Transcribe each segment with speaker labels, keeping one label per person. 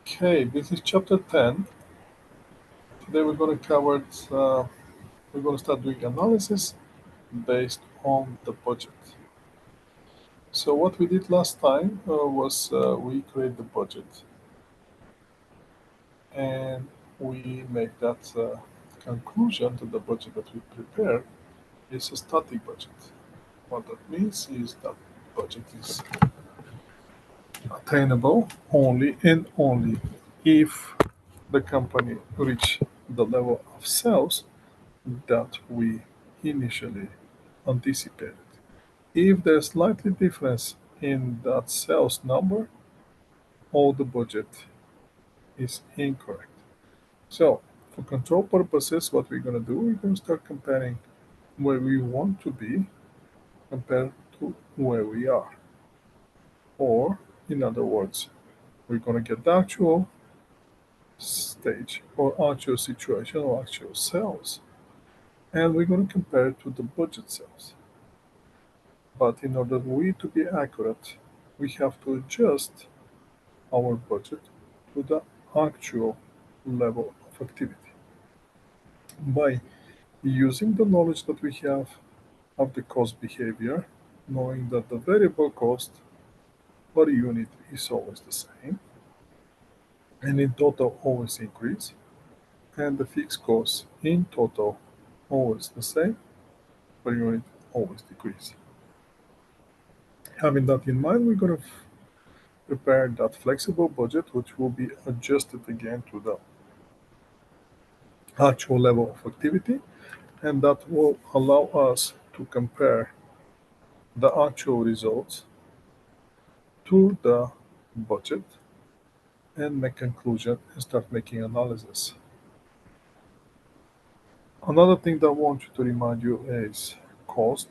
Speaker 1: Okay, this is chapter 10. Today we're going to cover, we're going to start doing analysis based on the budget. So what we did last time was we create the budget and we make that conclusion that the budget that we prepare is a static budget. What that means is that budget is attainable only and only if the company reach the level of sales that we initially anticipated. If there's slightly difference in that sales number, all the budget is incorrect. So for control purposes, what we're going to do, we're going to start comparing where we want to be compared to where we are. Or, in other words, we're going to get the actual stage or actual situation or actual sales. And we're going to compare it to the budget sales. But in order for we to be accurate, we have to adjust our budget to the actual level of activity. By using the knowledge that we have of the cost behavior, knowing that the variable cost per unit is always the same, and in total always increase, and the fixed cost in total always the same, per unit always decrease. Having that in mind, we're going to prepare that flexible budget, which will be adjusted again to the actual level of activity, and that will allow us to compare the actual results to the budget and make conclusion and start making analysis. Another thing that I want you to remind you is cost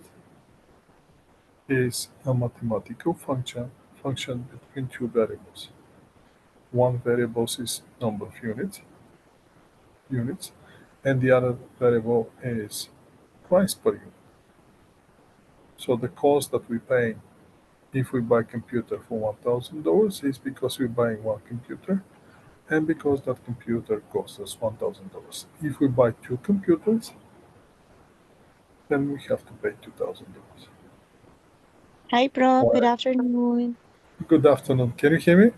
Speaker 1: is a mathematical function between two variables. One variable is number of units, and the other variable is price per unit. So the cost that we pay if we buy computer for $1,000 is because we're buying one computer and because that computer costs us $1,000. If we buy two computers, then we have to pay $2,000.
Speaker 2: Hi, Prof.
Speaker 1: All
Speaker 2: Good
Speaker 1: right.
Speaker 2: afternoon.
Speaker 1: Good afternoon. Can you hear me?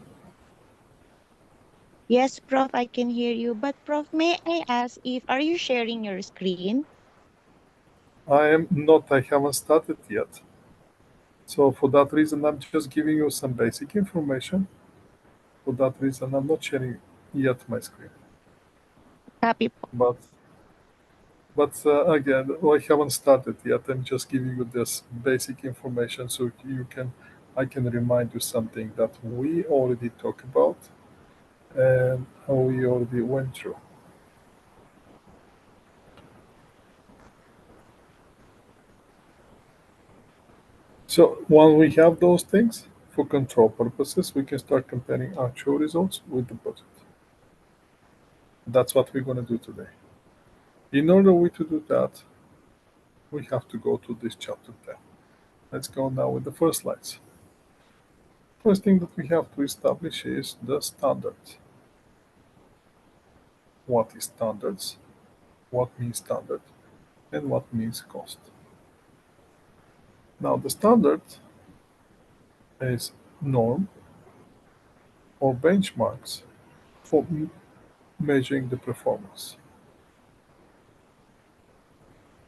Speaker 2: Yes, Prof, I can hear you. But, Prof, may I ask if are you sharing your screen?
Speaker 1: I am not. I haven't started yet. So for that reason, I'm just giving you some basic information. For that reason, I'm not sharing yet my screen.
Speaker 2: Copy po.
Speaker 1: But again, I haven't started yet. I'm just giving you this basic information so I can remind you something that we already talked about and we already went through. So when we have those things, for control purposes, we can start comparing actual results with the budget. That's what we're going to do today. In order to do that, we have to go to this chapter 10. Let's go now with the first slides. First thing that we have to establish is the standards. What is standards? What means standard? And what means cost? Now the standard is norm or benchmarks for measuring the performance.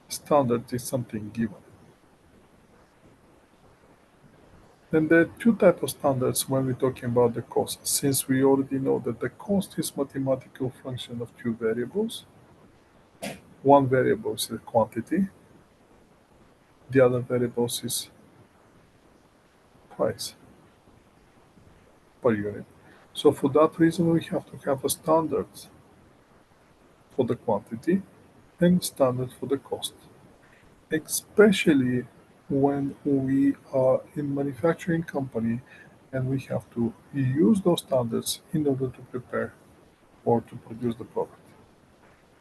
Speaker 1: Standard is something given. Then there are two types of standards when we're talking about the cost. Since we already know that the cost is mathematical function of two variables. One variable is the quantity, the other variable is price per unit. So for that reason, we have to have a standard for the quantity and standard for the cost, especially when we are in manufacturing company and we have to use those standards in order to prepare or to produce the product.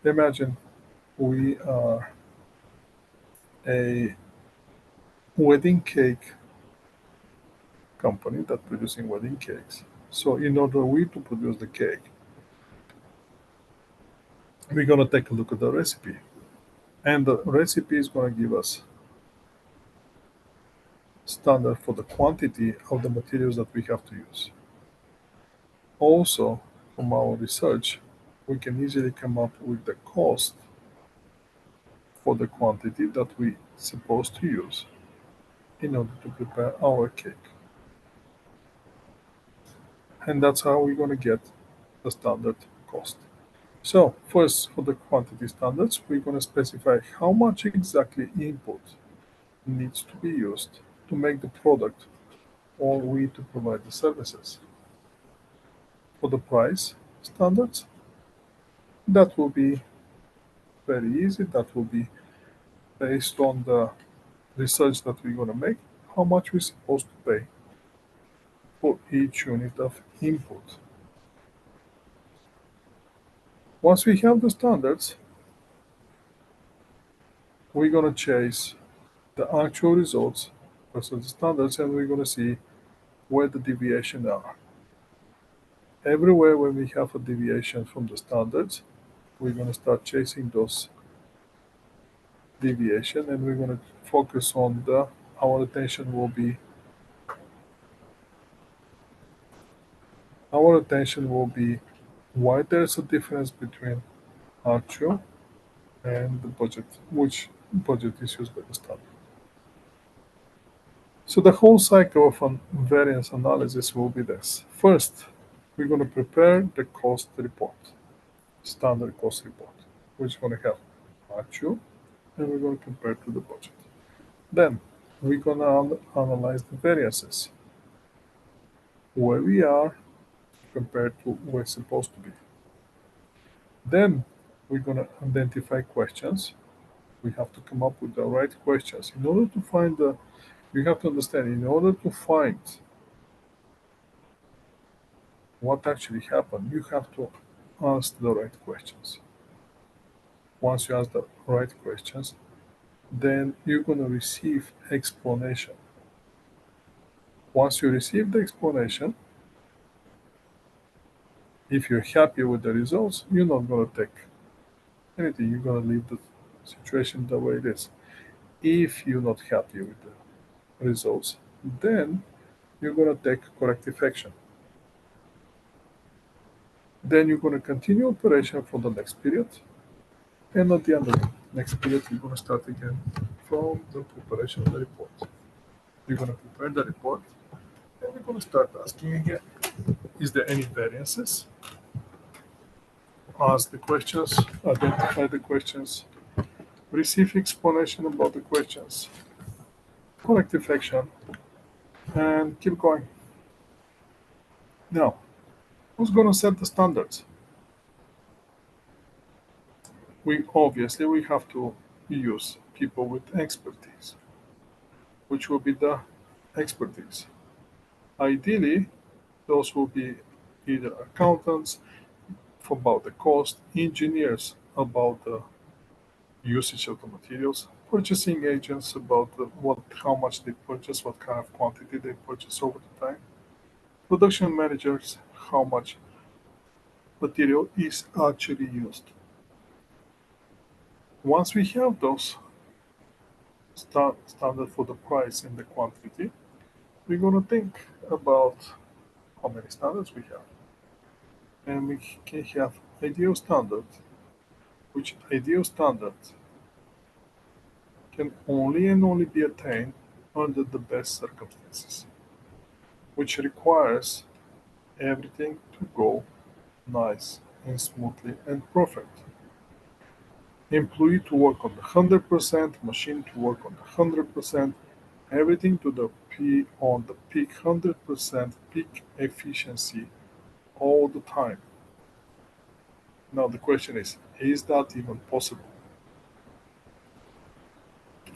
Speaker 1: Imagine we are a wedding cake company that producing wedding cakes, So in order we to produce the cake, we're going to take a look at the recipe. And the recipe is going to give us standard for the quantity of the materials that we have to use. Also, from our research, we can easily come up with the cost for the quantity that we supposed to use in order to prepare our cake. And that's how we're going to get the standard cost. So first, for the quantity standards, we're going to specify how much exactly input needs to be used to make the product or we to provide the services. For the price standards, that will be very easy. That will be based on the research that we're going to make, how much we're supposed to pay for each unit of input. Once we have the standards, we're going to chase the actual results versus the standards, and we're going to see where the deviations are. Everywhere when we have a deviation from the standards, we're going to start chasing those deviation, and we're going to focus on our attention will be why there's a difference between actual and the budget, which budget is used by the standard. So the whole cycle of variance analysis will be this. First, we're going to prepare the cost report, standard cost report, which is going to have actual, and we're going to compare to the budget. Then we're going to analyze the variances, where we are compared to where it's supposed to be. Then we're going to identify questions. We have to come up with the right questions. In order to find you have to understand, in order to find what actually happened, you have to ask the right questions. Once you ask the right questions, then you're going to receive explanation. Once you receive the explanation, if you're happy with the results, you're not going to take anything. You're going to leave the situation the way it is. If you're not happy with the results, then you're going to take corrective action. Then you're going to continue operation for the next period, and at the end of the next period, you're going to start again from the preparation of the report. You're going to prepare the report, and we're going to start asking again, is there any variances? Ask the questions, identify the questions, receive explanation about the questions, corrective action, and keep going. Now, who's going to set the standards? We have to use people with expertise, which will be the expertise. Ideally, those will be either accountants about the cost, engineers about the usage of the materials, purchasing agents about how much they purchase, what kind of quantity they purchase over the time, production managers, how much material is actually used. Once we have those standard for the price and the quantity, we're going to think about how many standards we have. And we can have ideal standard, which ideal standard can only and only be attained under the best circumstances, which requires everything to go nice and smoothly and perfect. Employee to work on the 100%, machine to work on the 100%, everything to the on the peak 100% peak efficiency all the time. Now the question is that even possible?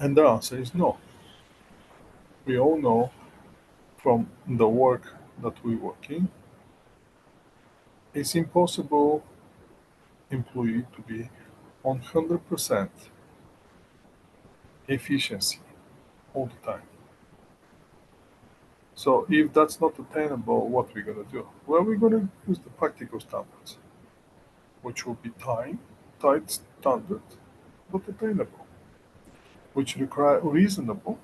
Speaker 1: And the answer is no. We all know from the work that we work in, it's impossible employee to be on 100% efficiency all the time. So if that's not attainable, what are we going to do? Well, we're going to use the practical standards, which will be tight standard, but attainable, which require reasonable,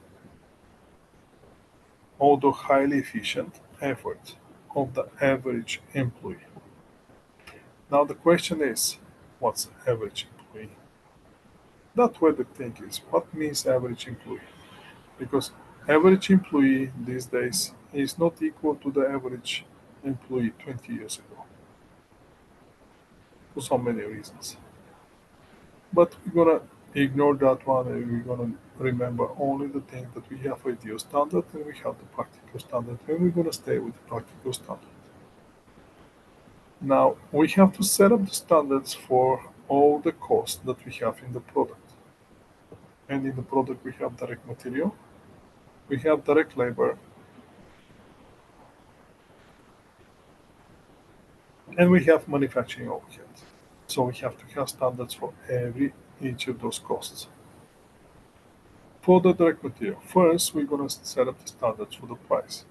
Speaker 1: although highly efficient effort of the average employee. Now the question is, what's average employee? That's where the thing is. What means average employee? Because average employee these days is not equal to the average employee 20 years ago for so many reasons. But we're gonna ignore that one and we're gonna remember only the thing that we have ideal standard and we have the practical standard and we're gonna stay with the practical standard. Now we have to set up the standards for all the costs that we have in the product. And in the product we have direct material, we have direct labor, and we have manufacturing overhead. So we have to have standards for each of those costs. For the direct material, first we're going to set up the standards for the price,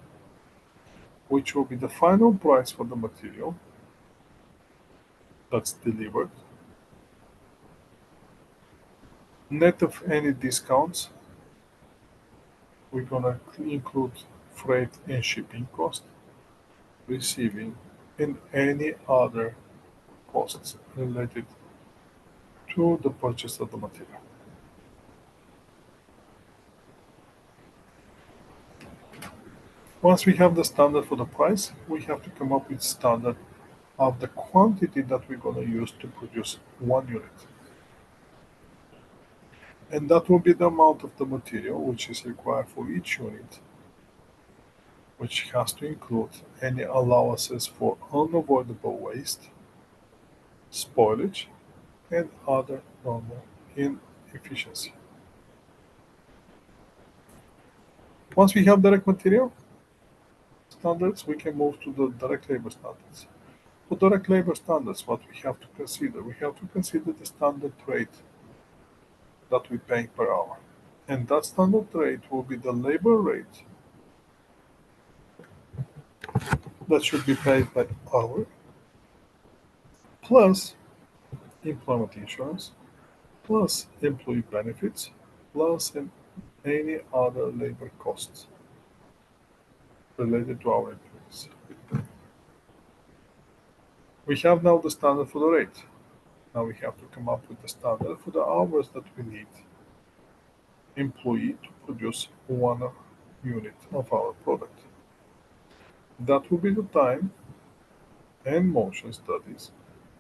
Speaker 1: which will be the final price for the material that's delivered, net of any discounts. We're going to include freight and shipping cost, receiving, and any other costs related to the purchase of the material. Once we have the standard for the price, we have to come up with standard of the quantity that we're going to use to produce one unit. And that will be the amount of the material which is required for each unit, which has to include any allowances for unavoidable waste, spoilage, and other normal inefficiency. Once we have direct material standards, we can move to the direct labor standards. For direct labor standards, what we have to consider? We have to consider the standard rate that we pay per hour. And that standard rate will be the labor rate that should be paid by hour, plus employment insurance, plus employee benefits, plus any other labor costs related to our employees. We have now the standard for the rate. Now we have to come up with the standard for the hours that we need employee to produce one unit of our product. That will be the time and motion studies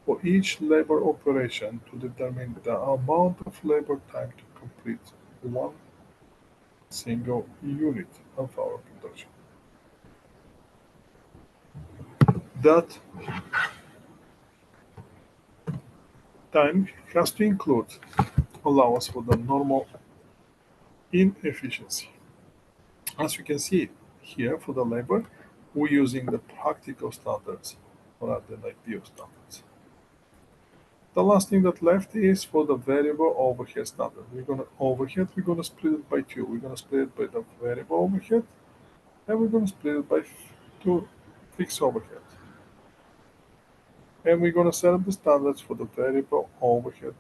Speaker 1: for each labor operation to determine the amount of labor time to complete one single unit of our production. That time has to include allowance for the normal inefficiency. As you can see here for the labor, we're using the practical standards rather than ideal standards. The last thing that left is for the variable overhead standard. We're gonna split it by two. We're gonna split it by the variable overhead, and we're gonna split it by two fixed overhead. And we're gonna set up the standards for the variable overhead.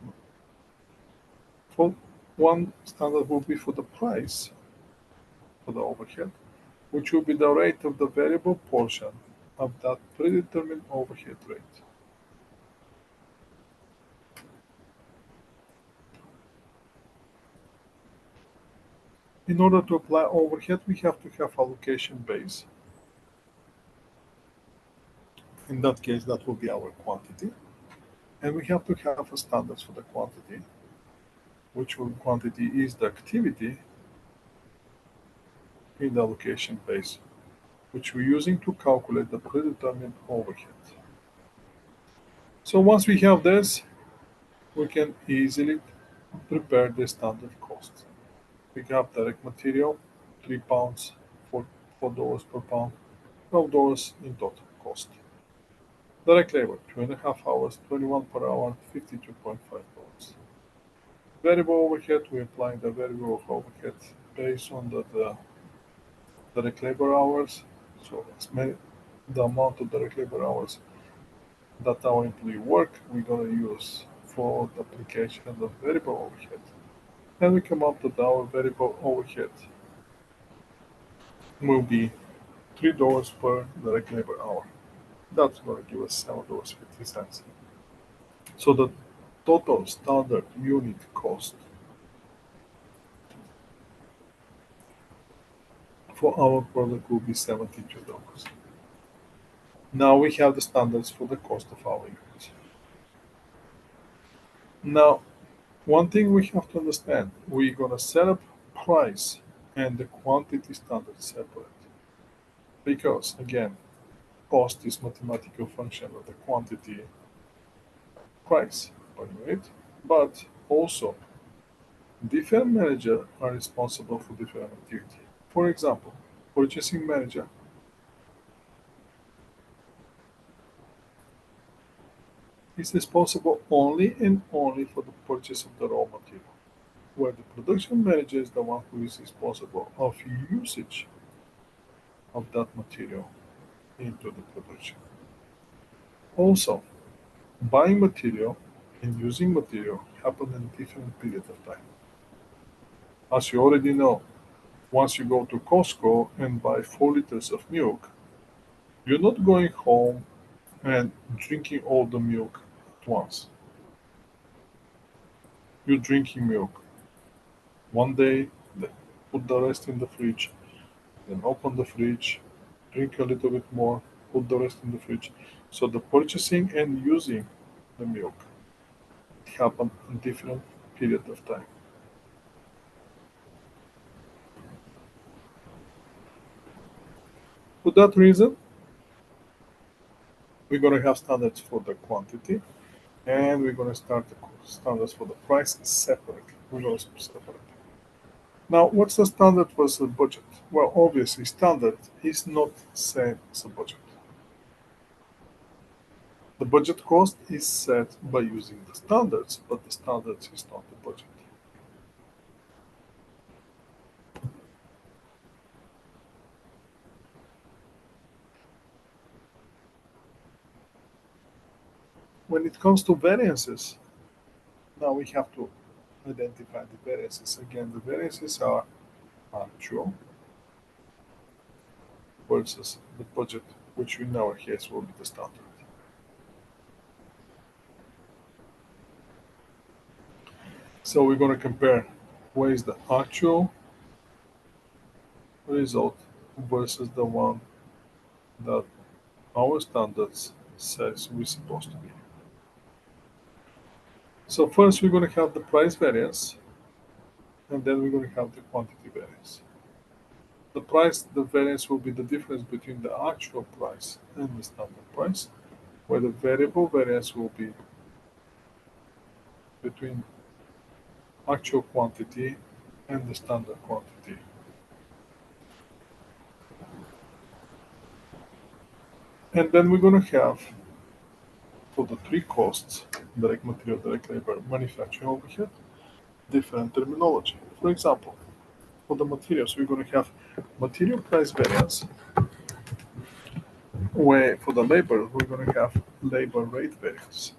Speaker 1: For one standard will be for the price for the overhead, which will be the rate of the variable portion of that predetermined overhead rate. In order to apply overhead, we have to have allocation base. In that case, that will be our quantity. And we have to have a standards for the quantity, which quantity is the activity in the allocation base, which we're using to calculate the predetermined overhead. So once we have this, we can easily prepare the standard cost. We have direct material, £3, $4 per pound, $12 in total cost. Direct labor, 2.5 hours, 21 per hour, $52.5. Variable overhead, we apply the variable overhead based on the direct labor hours. So as many, the amount of direct labor hours that our employee work, we're going to use for the application of variable overhead. And we come up that our variable overhead will be $3 per direct labor hour. That's going to give us $7.50. So the total standard unit cost for our product will be $72. Now we have the standards for the cost of our units. Now, one thing we have to understand, we're going to set up price and the quantity standard separate. Because again, cost is mathematical function of the quantity price per unit, but also different managers are responsible for different activity. For example, purchasing manager is responsible only and only for the purchase of the raw material, where the production manager is the one who is responsible of usage of that material into the production. Also, buying material and using material happen in different period of time. As you already know, once you go to Costco and buy 4 liters of milk, you're not going home and drinking all the milk at once. You're drinking milk one day, then put the rest in the fridge, then open the fridge, drink a little bit more, put the rest in the fridge. So the purchasing and using the milk happen in different period of time. For that reason, we're going to have standards for the quantity, and we're going to start the standards for the price separately. We're going to separate. Now, what's the standard versus budget? Well, obviously, standard is not the same as a budget. The budget cost is set by using the standards, but the standards is not the budget. When it comes to variances, now we have to identify the variances. Again, the variances are actual versus the budget, which in our case will be the standard. So we're going to compare what is the actual result versus the one that our standards says we're supposed to be. So first we're going to have the price variance, and then we're going to have the quantity variance. The variance will be the difference between the actual price and the standard price, where the variable variance will be between actual quantity and the standard quantity. And then we're going to have for the three costs, direct material, direct labor, manufacturing overhead, different terminology. For example, for the materials, we're going to have material price variance, where for the labor, we're going to have labor rate variance.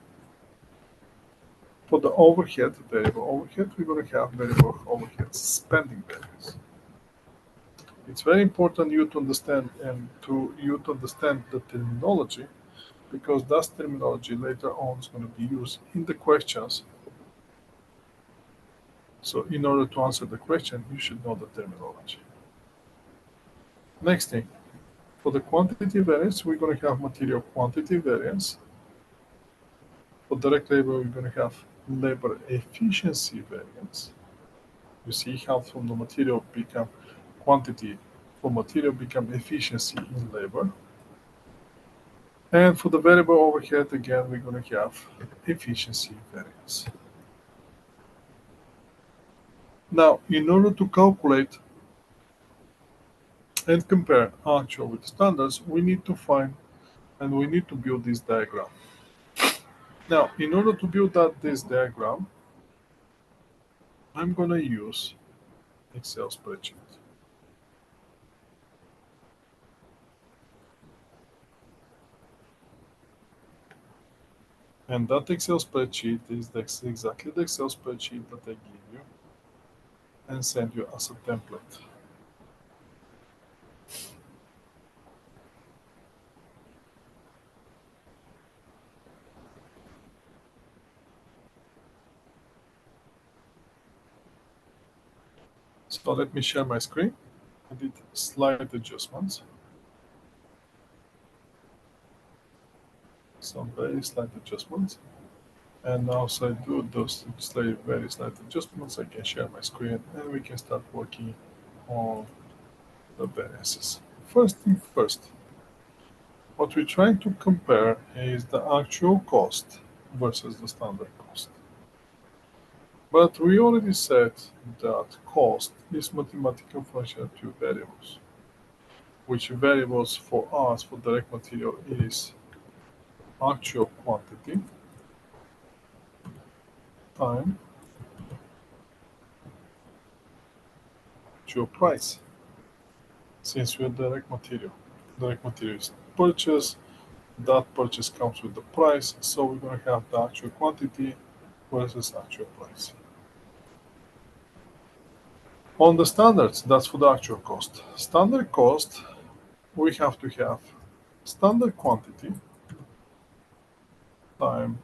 Speaker 1: For the overhead, variable overhead, we're going to have variable overhead spending variance. It's very important you to understand the terminology, because that terminology later on is going to be used in the questions. So in order to answer the question, you should know the terminology. Next thing, for the quantity variance, we're going to have material quantity variance. For direct labor, we're going to have labor efficiency variance. You see how from the material become quantity, for material become efficiency in labor. And for the variable overhead, again, we're going to have efficiency variance. Now, in order to calculate and compare actual with standards, we need to find and we need to build this diagram. Now, in order to build this diagram, I'm going to use Excel spreadsheet. And that Excel spreadsheet is exactly the Excel spreadsheet that I give you and send you as a template. So let me share my screen. I did slight adjustments. Some very slight adjustments. And now, so I do those very slight adjustments, I can share my screen and we can start working on the variances. First thing first, what we're trying to compare is the actual cost versus the standard cost. But we already said that cost is mathematical function of two variables, which variables for us for direct material is actual quantity time actual price. Since we're direct material is purchase, that purchase comes with the price, so we're going to have the actual quantity versus actual price. On the standards, that's for the actual cost. Standard cost, we have to have standard quantity time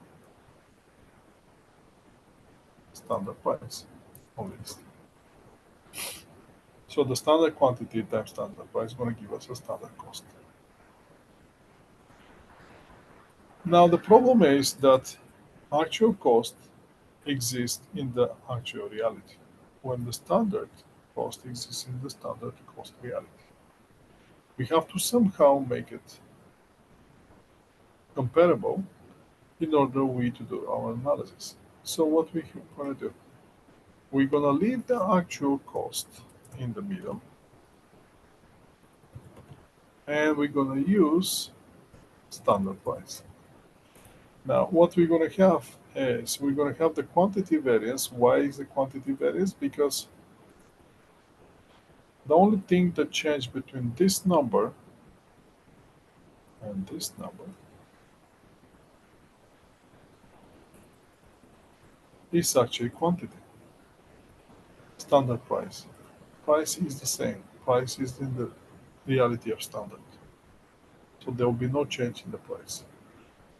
Speaker 1: standard price, obviously. So the standard quantity times standard price is going to give us a standard cost. Now the problem is that actual cost exists in the actual reality, when the standard cost exists in the standard cost reality. We have to somehow make it comparable in order we to do our analysis. So what we're going to do, we're going to leave the actual cost in the middle, and we're going to use standard price. Now, what we're going to have is we're going to have the quantity variance. Why is the quantity variance? Because the only thing that changed between this number and this number is actually quantity. Standard price. Price is the same. Price is in the reality of standard. So there will be no change in the price.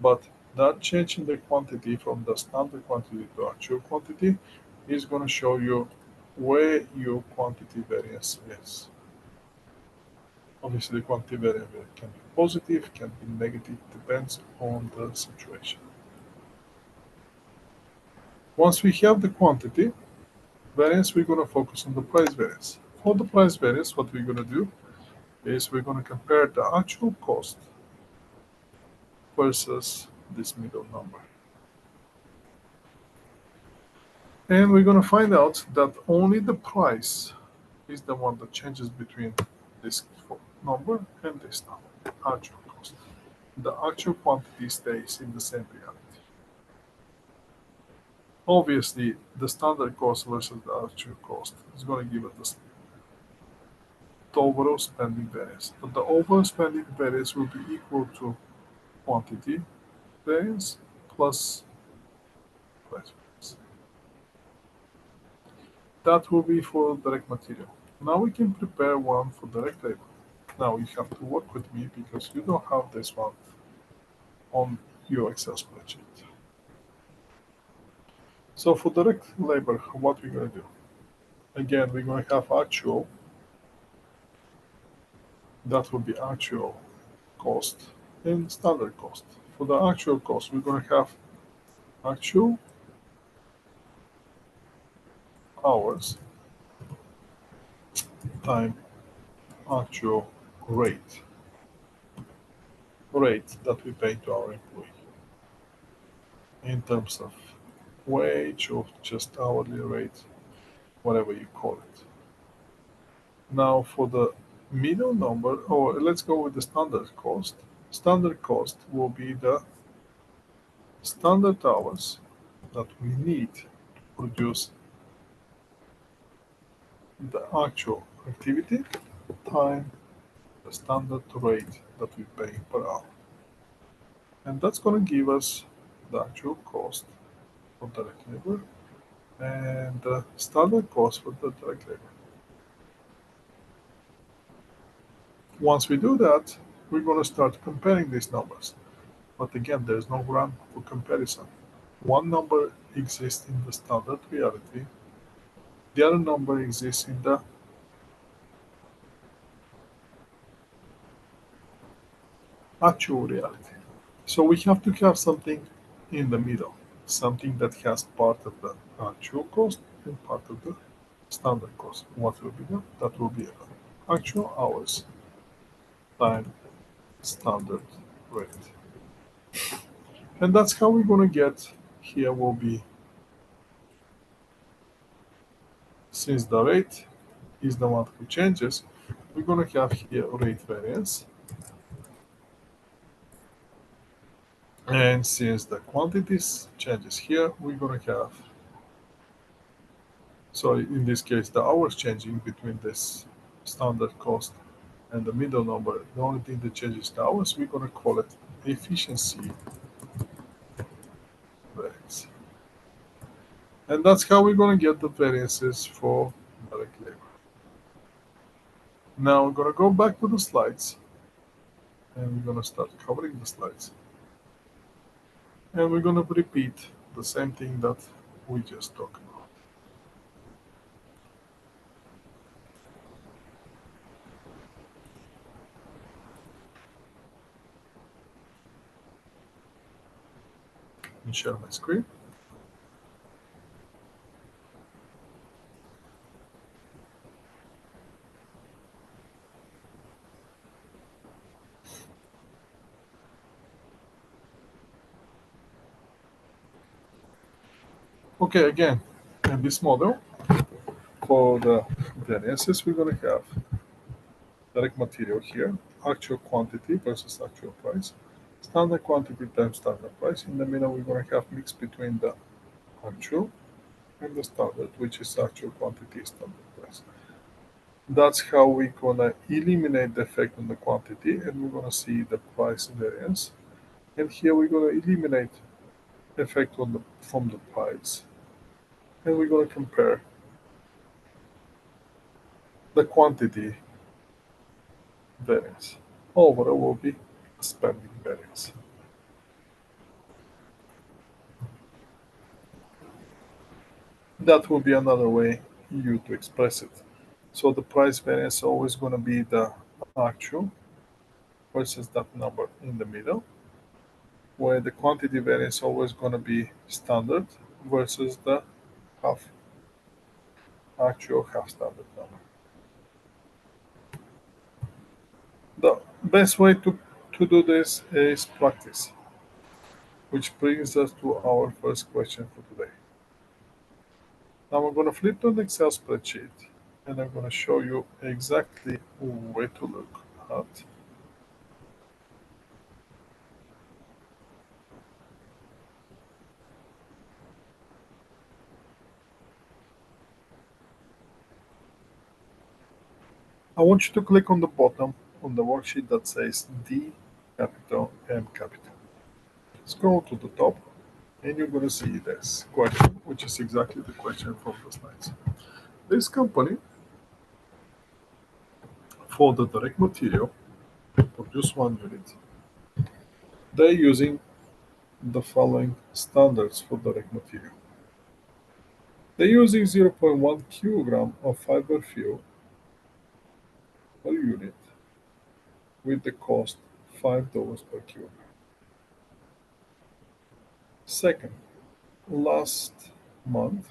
Speaker 1: But that change in the quantity from the standard quantity to actual quantity is going to show you where your quantity variance is. Obviously, the quantity variance can be positive, can be negative, depends on the situation. Once we have the quantity variance, we're going to focus on the price variance. For the price variance, what we're going to do is we're going to compare the actual cost versus this middle number. And we're going to find out that only the price is the one that changes between this number and this number, actual cost. The actual quantity stays in the same reality. Obviously, the standard cost versus the actual cost is going to give us the overall spending variance. But the overall spending variance will be equal to quantity variance plus price variance. That will be for direct material. Now we can prepare one for direct labor. Now you have to work with me because you don't have this one on your Excel spreadsheet. So for direct labor, what we're going to do? Again, we're going to have actual. That will be actual cost and standard cost. For the actual cost, we're going to have actual hours time actual rate that we pay to our employee in terms of wage or just hourly rate, whatever you call it. Now for the middle number, or let's go with the standard cost. Standard cost will be the standard hours that we need to produce the actual activity time the standard rate that we pay per hour. And that's going to give us the actual cost for direct labor and the standard cost for the direct labor. Once we do that, we're going to start comparing these numbers. But again, there's no ground for comparison. One number exists in the standard reality, the other number exists in the actual reality. So we have to have something in the middle, something that has part of the actual cost and part of the standard cost. What will be that? That will be actual hours time standard rate. And that's how we're going to get here will be, since the rate is the one who changes, we're going to have here rate variance. And since the quantities changes here, we're going to have, so in this case, the hours changing between this standard cost and the middle number. The only thing that changes the hours, we're going to call it efficiency variance. And that's how we're going to get the variances for direct labor. Now we're going to go back to the slides and we're going to start covering the slides. And we're going to repeat the same thing that we just talked about. Let me share my screen. Okay, again, in this model, for the variances, we're going to have direct material here, actual quantity versus actual price, standard quantity times standard price. In the middle, we're going to have mix between the actual and the standard, which is actual quantity standard price. That's how we're going to eliminate the effect on the quantity, and we're going to see the price variance. And here we're going to eliminate effect on from the price, and we're going to compare the quantity variance. Overall will be spending variance. That will be another way you to express it. So the price variance is always going to be the actual versus that number in the middle, where the quantity variance is always going to be standard versus the half actual half standard number. The best way to do this is practice, which brings us to our first question for today. Now I'm going to flip to an Excel spreadsheet and I'm going to show you exactly where to look at. I want you to click on the bottom on the worksheet that says D capital M capital. Scroll to the top and you're going to see this question, which is exactly the question from the slides. This company, for the direct material, produce 1 unit. They're using the following standards for direct material. They're using 0.1 kilogram of fiber fuel per unit with the cost $5 per kilogram. Second, last month,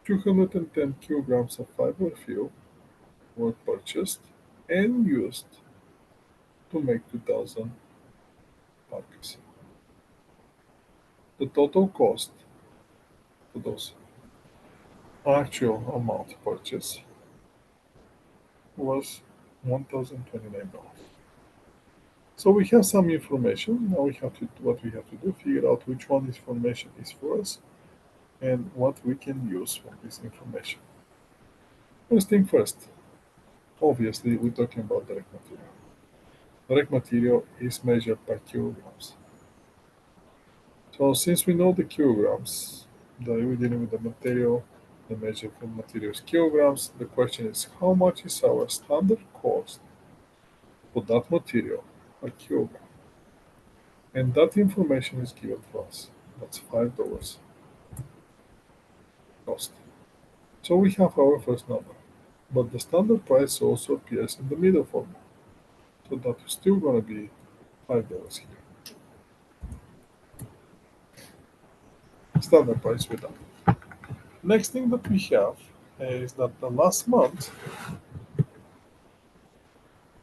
Speaker 1: 210 kilograms of fiber fuel were purchased and used to make 2,000 parkas. The total cost for those actual amount purchased was $1,029. So we have some information. Now we have to what we have to do, figure out which one information is for us and what we can use from this information. First thing first, obviously we're talking about direct material. Direct material is measured by kilograms. So since we know the kilograms, we're dealing with the material, the measure for material is kilograms, the question is how much is our standard cost for that material per kilogram? And that information is given to us. That's $5 cost. So we have our first number. But the standard price also appears in the middle formula. So that is still going to be $5 here. Standard price with that. Next thing that we have is that the last month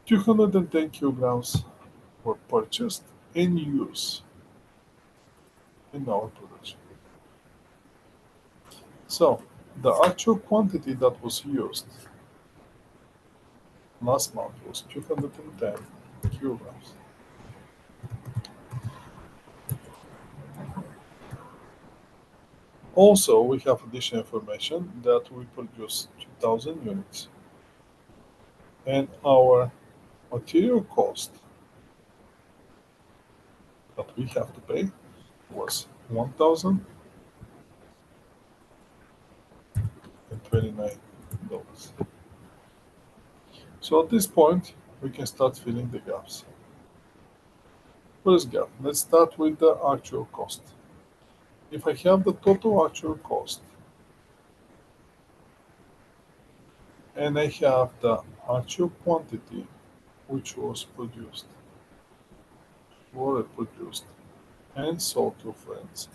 Speaker 1: 210 kilograms were purchased and used in our production. So the actual quantity that was used last month was 210 kilograms. Also, we have additional information that we produce 2,000 units and our material cost that we have to pay was $1,029. So at this point, we can start filling the gaps. First gap, let's start with the actual cost. If I have the total actual cost and I have the actual quantity which was produced or produced and sold to friends,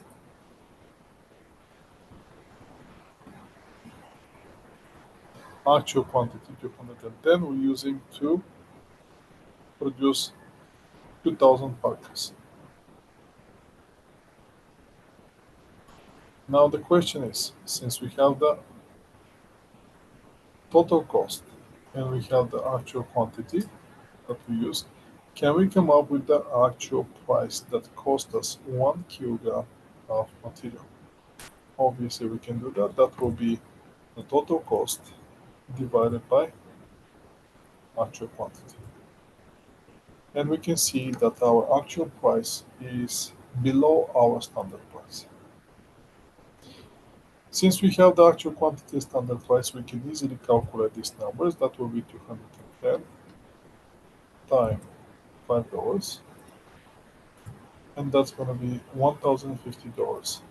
Speaker 1: actual quantity 210 we're using to produce 2,000 packets. Now the question is, since we have the total cost and we have the actual quantity that we use, can we come up with the actual price that cost us 1 kilogram of material? Obviously we can do that. That will be the total cost divided by actual quantity. And we can see that our actual price is below our standard price. Since we have the actual quantity standard price, we can easily calculate these numbers. That will be 210 times $5, and that's going to be $1,050.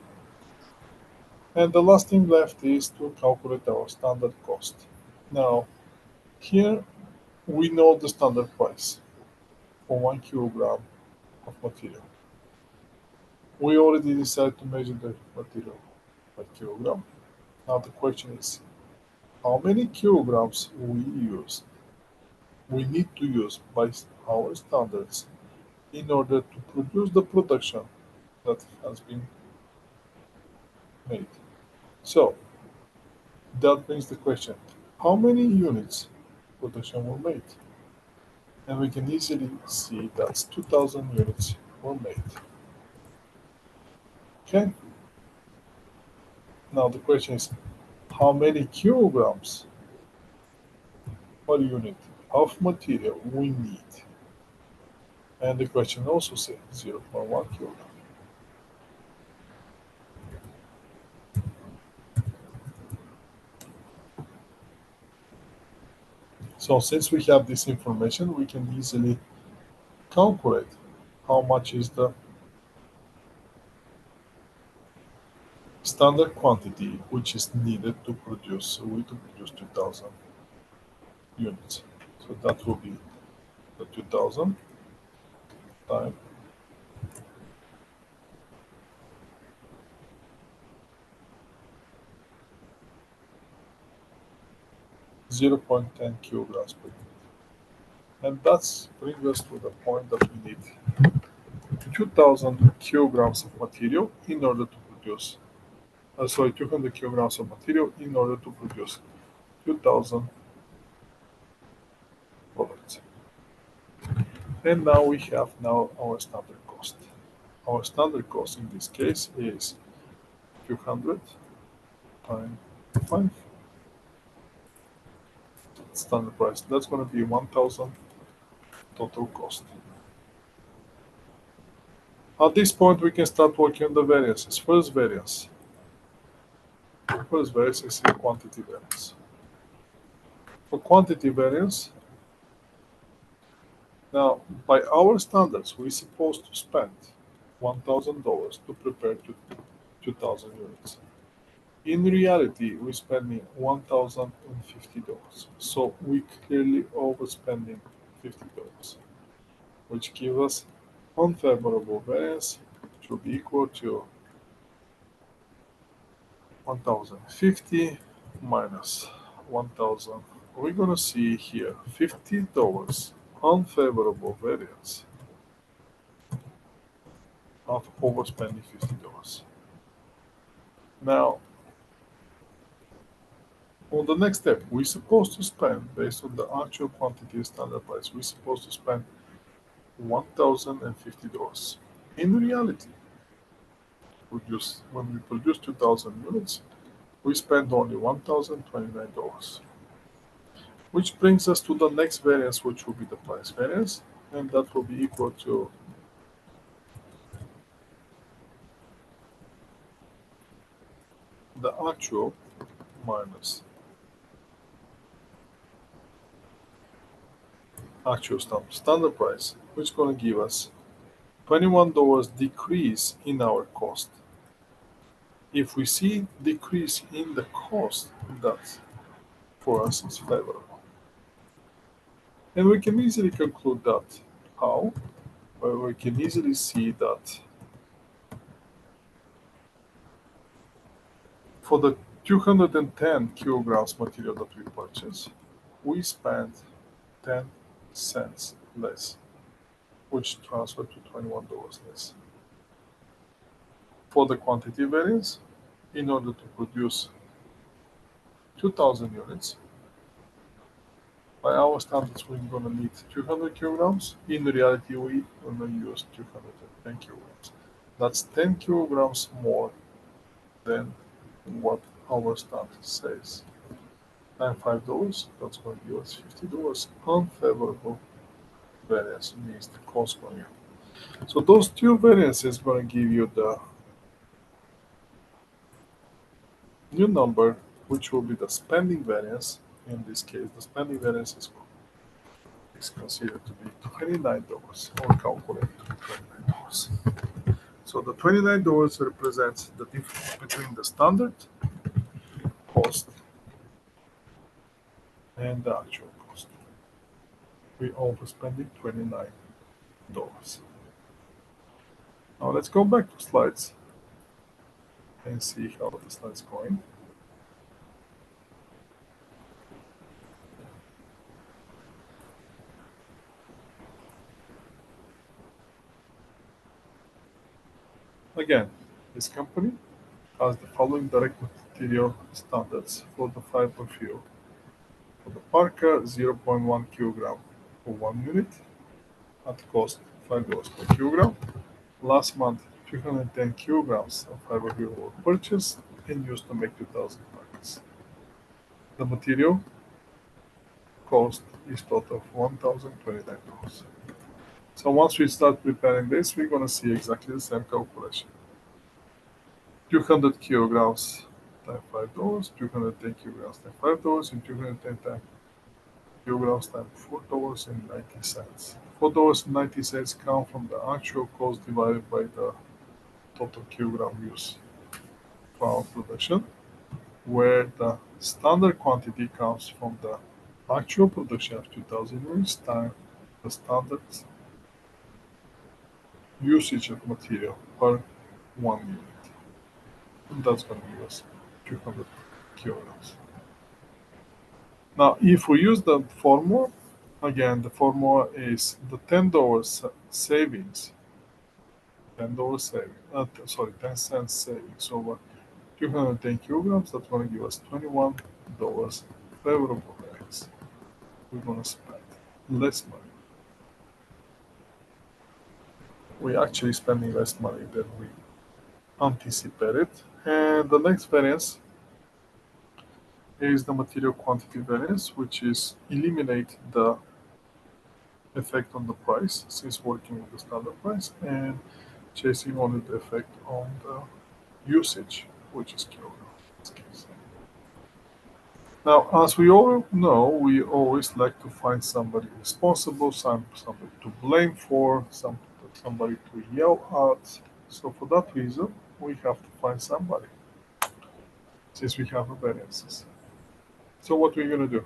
Speaker 1: And the last thing left is to calculate our standard cost. Now, here we know the standard price for 1 kilogram of material. We already decided to measure the material per kilogram. Now the question is, how many kilograms we need to use by our standards in order to produce the production that has been made. So that brings the question, how many units production were made? And we can easily see that 2,000 units were made. Okay? Now the question is, how many kilograms per unit of material we need? And the question also says 0.1 kilogram. So since we have this information, we can easily calculate how much is the standard quantity which is needed to produce. So we to produce 2,000 units. So that will be the 2,000 times 0.10 kilograms per unit. And that brings us to the point that we need 2,000 kilograms of material in order to produce, 200 kilograms of material in order to produce 2,000 products. And now we have our standard cost. Our standard cost in this case is 200 times 5 standard price. That's going to be 1,000 total cost. At this point, we can start working on the variances. First variance is quantity variance. For quantity variance, now by our standards, we're supposed to spend $1,000 to prepare 2,000 units. In reality, we're spending $1,050. So we clearly overspending $50, which gives us unfavorable variance, which will be equal to 1,050 minus 1,000. We're gonna see here $50 unfavorable variance of overspending $50. Now, on the next step, we're supposed to spend, based on the actual quantity standard price, we're supposed to spend $1,050. In reality, when we produce 2,000 units, we spend only $1,029. Which brings us to the next variance, which will be the price variance, and that will be equal to the actual minus actual standard price, which is going to give us $21 decrease in our cost. If we see decrease in the cost, that for us is favorable. And we can easily conclude that. How? Well, we can easily see that for the 210 kilograms material that we purchase, we spend 10 cents less, which transfer to $21 less. For the quantity variance, in order to produce 2,000 units, by our standards, we're going to need 200 kilograms. In reality, we're going to use 210 kilograms. That's 10 kilograms more than what our standard says. And $5, that's going to give us $50. Unfavorable variance means the cost going up. So those two variances are going to give you the new number, which will be the spending variance. In this case, the spending variance is considered to be $29 or calculated to be $29. So the $29 represents the difference between the standard cost and the actual cost. We overspending $29. Now let's go back to slides and see how the slides going. Again, this company has the following direct material standards for the fiber fuel. For the Parker, 0.1 kilogram for 1 unit at cost $5 per kilogram. Last month, 210 kilograms of fiber fuel were purchased and used to make 2,000 packets. The material cost is total of $1,029. So once we start preparing this, we're going to see exactly the same calculation. 200 kilograms times $5, 210 kilograms times $5, and 210 kilograms times $4.90. $4.90 come from the actual cost divided by the total kilogram use for our production, where the standard quantity comes from the actual production of 2,000 units times the standard usage of material per 1 unit. And that's going to give us 200 kilograms. Now, if we use the formula, again, the formula is the $10 savings, $10 cents savings over 210 kilograms. That's going to give us $21 favorable variance. We're going to spend less money. We're actually spending less money than we anticipated. And the next variance is the material quantity variance, which is eliminate the effect on the price since working with the standard price, and chasing only the effect on the usage, which is kilogram in this case. Now, as we all know, we always like to find somebody responsible, somebody to blame for, somebody to yell at. So for that reason, we have to find somebody, since we have variances. So what we're going to do?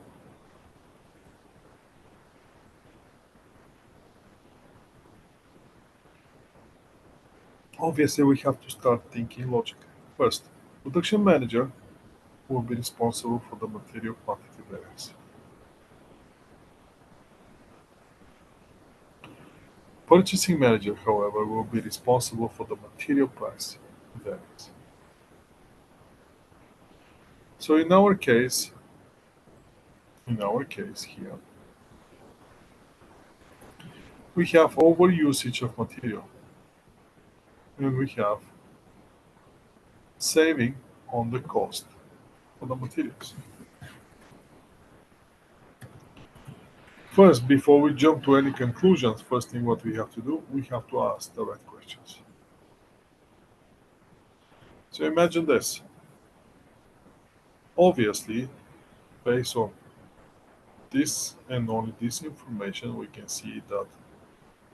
Speaker 1: Obviously, we have to start thinking logically. First, production manager will be responsible for the material quantity variance. Purchasing manager, however, will be responsible for the material price variance. So in our case here, we have overusage of material, and we have saving on the cost of the materials. First, before we jump to any conclusions, first thing what we have to do, we have to ask the right questions. So imagine this. Obviously, based on this and only this information, we can see that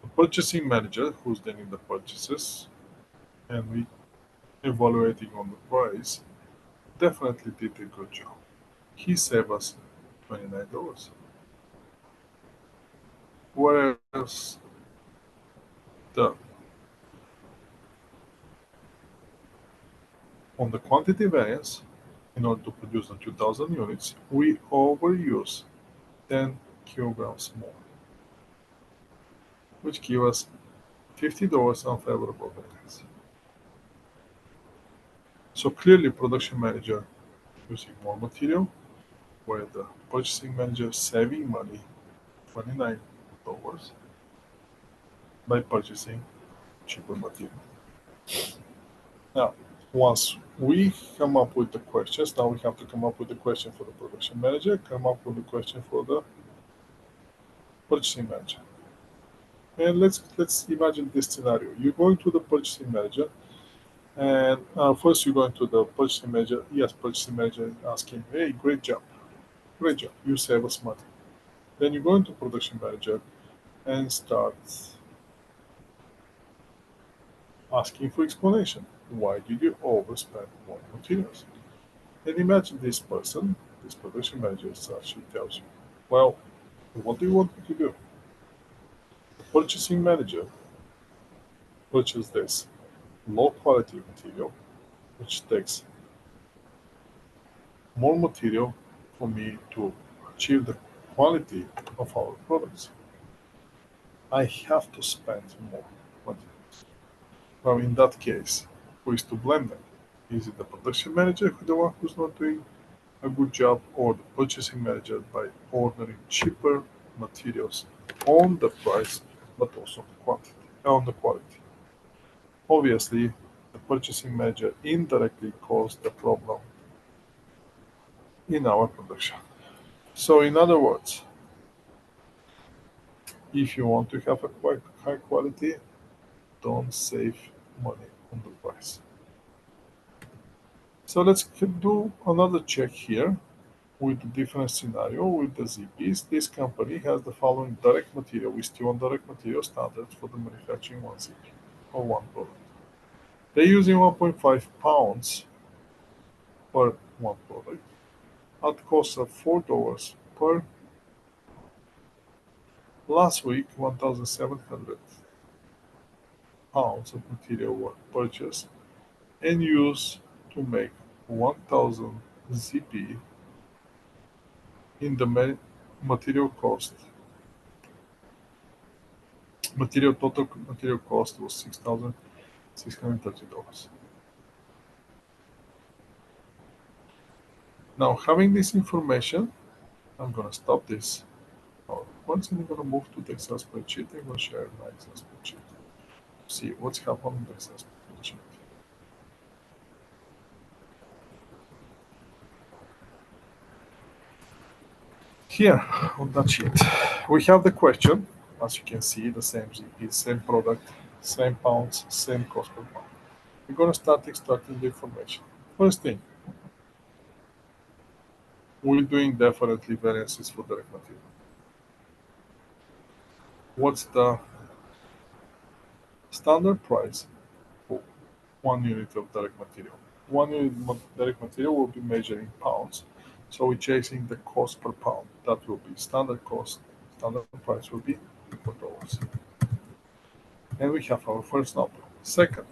Speaker 1: the purchasing manager, who's doing the purchases and we evaluating on the price, definitely did a good job. He saved us $29. Whereas the on the quantity variance, in order to produce the 2000 units, we overuse 10 kilograms more, which give us $50 unfavorable variance. So clearly production manager using more material, where the purchasing manager saving money, $29, by purchasing cheaper material. Now, once we come up with the questions, now we have to come up with the question for the production manager, come up with the question for the purchasing manager. And let's imagine this scenario. You're going to the purchasing manager, and first you're going to the purchasing manager. Yes, purchasing manager is asking, "Hey, great job, you save us money." Then you go into production manager and start asking for explanation. Why did you overspend more materials? And imagine this person, this production manager, actually tells you, "Well, what do you want me to do?" The purchasing manager purchased this low quality material, which takes more material for me to achieve the quality of our products. I have to spend more money. Well, in that case, who is to blame them? Is it the production manager, the one who's not doing a good job, or the purchasing manager by ordering cheaper materials on the price, but also on the quality? Obviously, the purchasing manager indirectly caused the problem in our production. So, in other words, if you want to have a quite high quality, don't save money on the price. So let's do another check here with a different scenario with the ZPs. This company has the following direct material. We still on direct material standards for the manufacturing one ZP or one product. They're using 1.5 pounds per one product at cost of $4 per. Last week, 1,700 pounds of material were purchased and used to make 1,000 ZP in the material cost. Total material cost was $6,630. Now, having this information, I'm gonna stop this. Once I'm gonna move to the Excel spreadsheet, I'm gonna share my Excel spreadsheet. See what's happening in the Excel spreadsheet. Here on that sheet, we have the question. As you can see, the same ZP, same product, same pounds, same cost per pound. We're going to start extracting the information. First thing, we're doing definitely variances for direct material. What's the standard price for 1 unit of direct material? 1 unit direct material will be measured in pounds. So we're chasing the cost per pound. That will be standard cost. Standard price will be $4. And we have our first number. Second,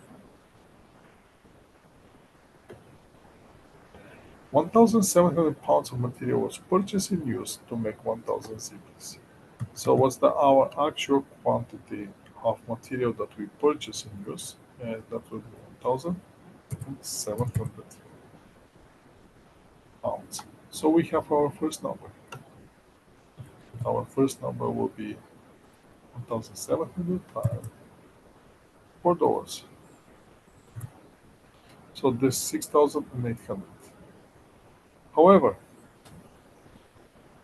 Speaker 1: 1,700 pounds of material was purchased and used to make 1,000 CPs. So what's our actual quantity of material that we purchase and use? And that will be 1,700 pounds. So we have our first number. Our first number will be 1,700 times $4. So this 6,800. However,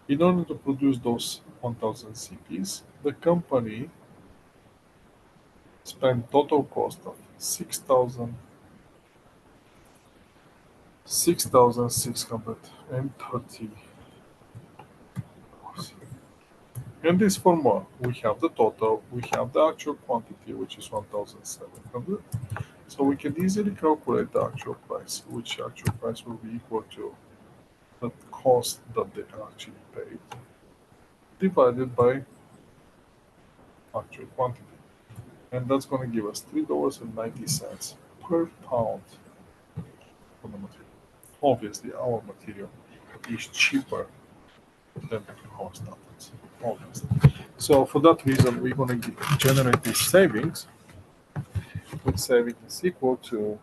Speaker 1: in order to produce those 1,000 CPs, the company spent total cost of 6,630. In this formula, we have the total, we have the actual quantity, which is 1,700. So we can easily calculate the actual price, which actual price will be equal to the cost that they actually paid divided by actual quantity. And that's going to give us $3.90 per pound for the material. Obviously, our material is cheaper than our standards. Obviously. So for that reason, we're going to generate these savings, which saving is equal to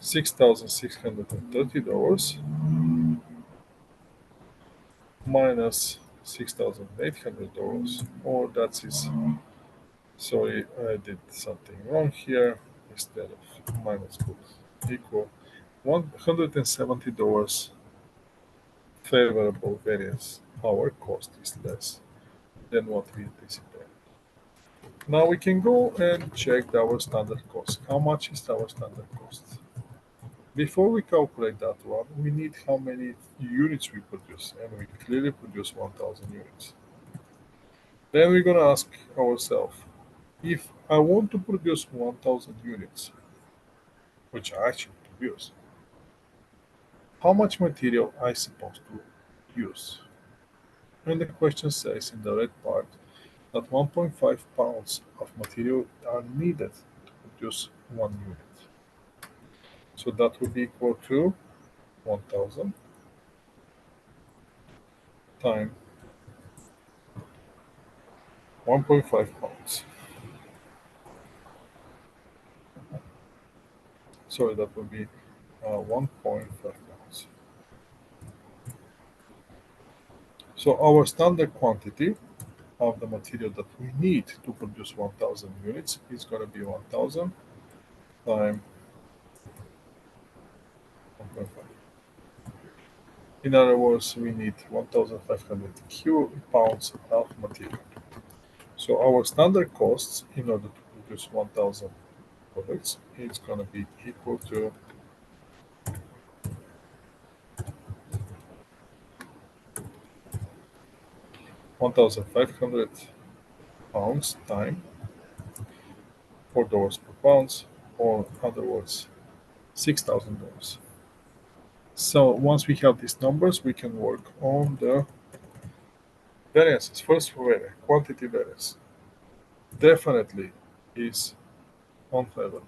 Speaker 1: $6,630 minus $6,800, or that is, sorry, I did something wrong here. Instead of minus, put equal $170 favorable variance. Our cost is less than what we anticipated. Now we can go and check our standard cost. How much is our standard cost? Before we calculate that one, we need how many units we produce, and we clearly produce 1,000 units. Then we're going to ask ourselves, if I want to produce 1,000 units, which I actually produce, how much material I supposed to use? And the question says in the red part that 1.5 pounds of material are needed to produce 1 unit. So that would be equal to 1,000 times 1.5 pounds. Sorry, that would be 1.5 pounds. So our standard quantity of the material that we need to produce 1,000 units is going to be 1,000 times 1.5. In other words, we need 1,500 pounds of material. So our standard costs in order to produce 1,000 products is going to be equal to 1,500 pounds times $4 per pound, or in other words, $6,000. So once we have these numbers, we can work on the variances. First variance, quantity variance, definitely is unfavorable.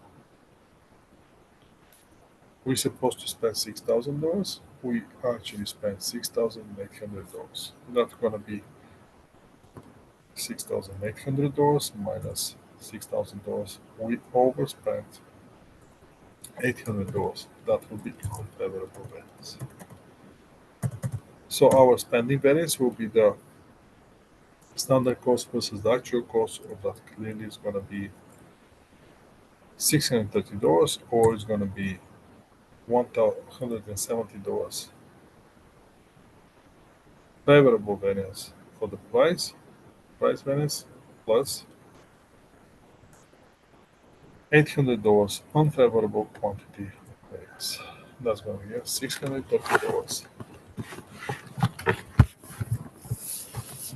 Speaker 1: We're supposed to spend $6,000. We actually spent $6,800. That's going to be $6,800 minus $6,000. We overspent $800. That will be unfavorable variance. So our spending variance will be the standard cost versus the actual cost, or that clearly is going to be $630, or it's going to be $170 favorable variance for for the price variance, plus $800 unfavorable quantity variance. That's going to be $630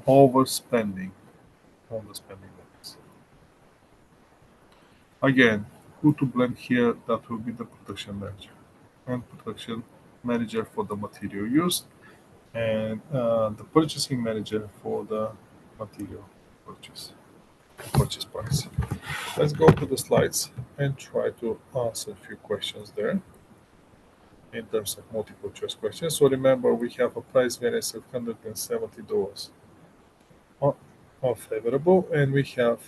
Speaker 1: overspending on the spending variance. Again, who to blame here? That will be the production manager and production manager for the material used, and the purchasing manager for the material purchase price. Let's go to the slides and try to answer a few questions there in terms of multiple choice questions. So remember, we have a price variance of $170 unfavorable, and we have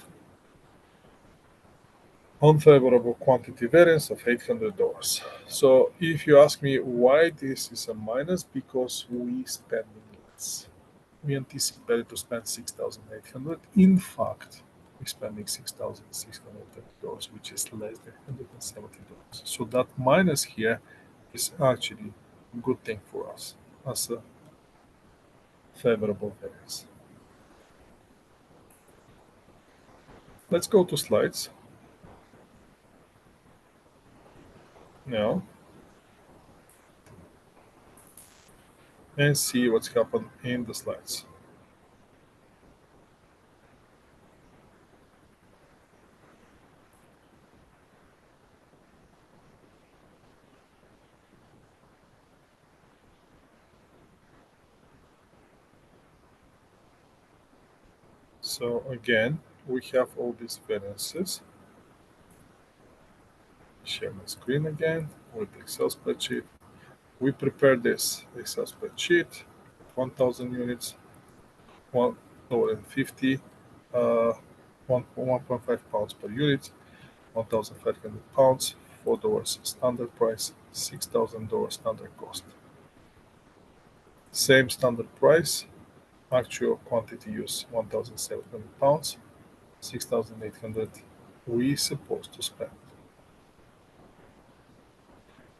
Speaker 1: unfavorable quantity variance of $800. So if you ask me why this is a minus, because we spending less. We anticipated to spend 6,800. In fact, we're spending $6,630, which is less than $170. So that minus here is actually a good thing for us as a favorable variance. Let's go to slides now and see what's happened in the slides. So again, we have all these variances. Share my screen again with the Excel spreadsheet. We prepared this Excel spreadsheet, 1,000 units, $1.50, 1.5 pounds per unit, 1,500 pounds, $4 standard price, $6,000 standard cost. Same standard price, actual quantity used 1,700 pounds, 6,800 we supposed to spend.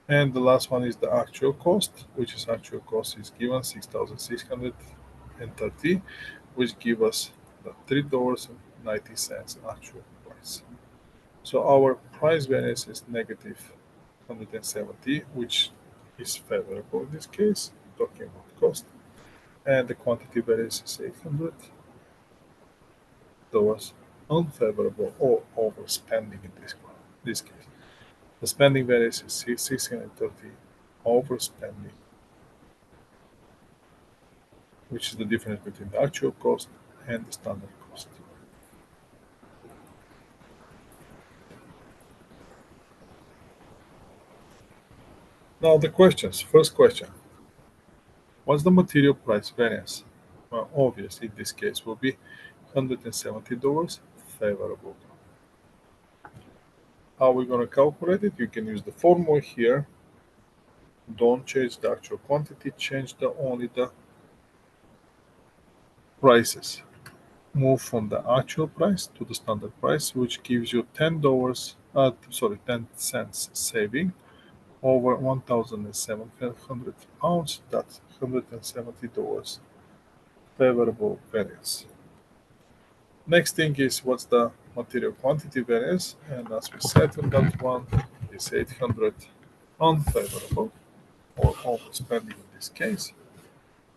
Speaker 1: And the last one is the actual cost, which is actual cost is given 6,630, which give us the $3.90 actual price. So our price variance is negative 170, which is favorable in this case, talking about cost. And the quantity variance is $800 unfavorable or overspending in this case. The spending variance is 630 overspending, which is the difference between the actual cost and the standard cost. Now the questions. First question. What's the material price variance? Well, obviously, in this case will be $170 favorable. How are we going to calculate it? You can use the formula here. Don't change the actual quantity, change only the prices. Move from the actual price to the standard price, which gives you $10, 10 cents saving over 1,700 pounds. That's $170 favorable variance. Next thing is what's the material quantity variance, and as we said on that one is 800 unfavorable or overspending in this case.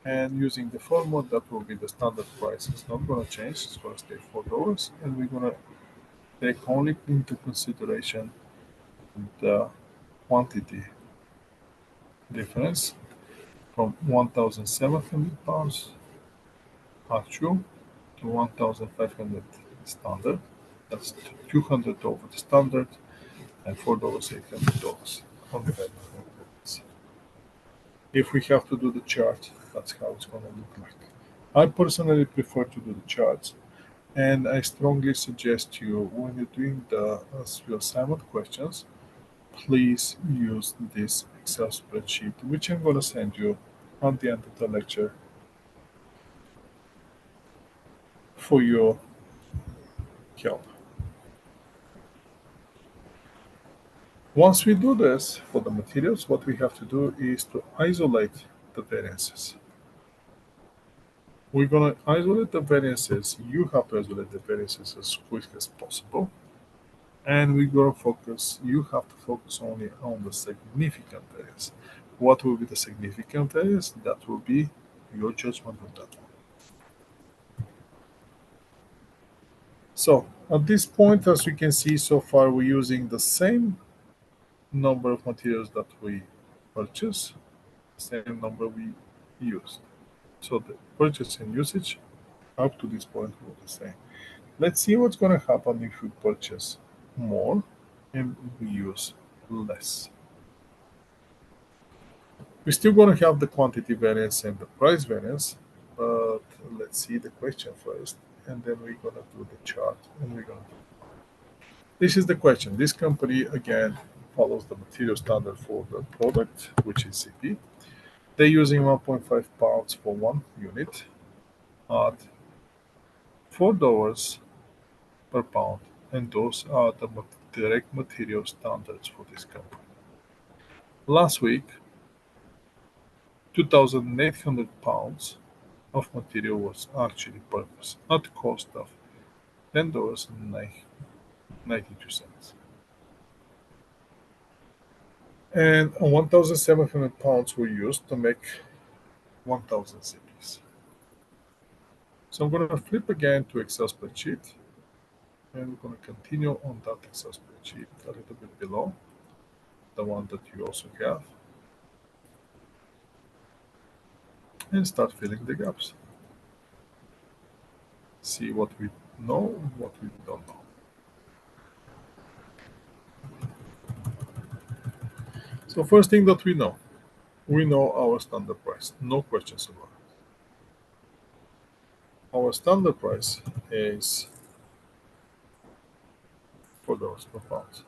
Speaker 1: And using the formula, that will be the standard price. It's not going to change. It's going to stay $4, and we're going to take only into consideration the quantity difference from 1,700 pounds actual to 1,500 standard. That's 200 over the standard and $4,800 on the value. If we have to do the chart, that's how it's going to look like. I personally prefer to do the charts, and I strongly suggest you when you're doing your assignment questions, please use this Excel spreadsheet, which I'm going to send you at the end of the lecture for your help. Once we do this for the materials, what we have to do is to isolate the variances. We're going to isolate the variances. You have to isolate the variances as quick as possible. And we're going to focus, you have to focus only on the significant variance. What will be the significant variance? That will be your judgment on that one. So at this point, as you can see so far, we're using the same number of materials that we purchased, same number we used. So the purchase and usage up to this point were the same. Let's see what's going to happen if we purchase more and we use less. We're still going to have the quantity variance and the price variance, but let's see the question first, and then we're going to do the chart, and we're going to do. This is the question. This company, again, follows the material standard for the product, which is CP. They're using 1.5 pounds for 1 unit at $4 per pound, and those are the direct material standards for this company. Last week, 2,800 pounds of material was actually purchased at the cost of $10.92. And 1,700 pounds were used to make 1,000 CPs. So I'm going to flip again to Excel spreadsheet, and we're going to continue on that Excel spreadsheet a little bit below the one that you also have, and start filling the gaps. See what we know, what we don't know. So first thing that we know our standard price, no questions about it. Our standard price is $4 per pound.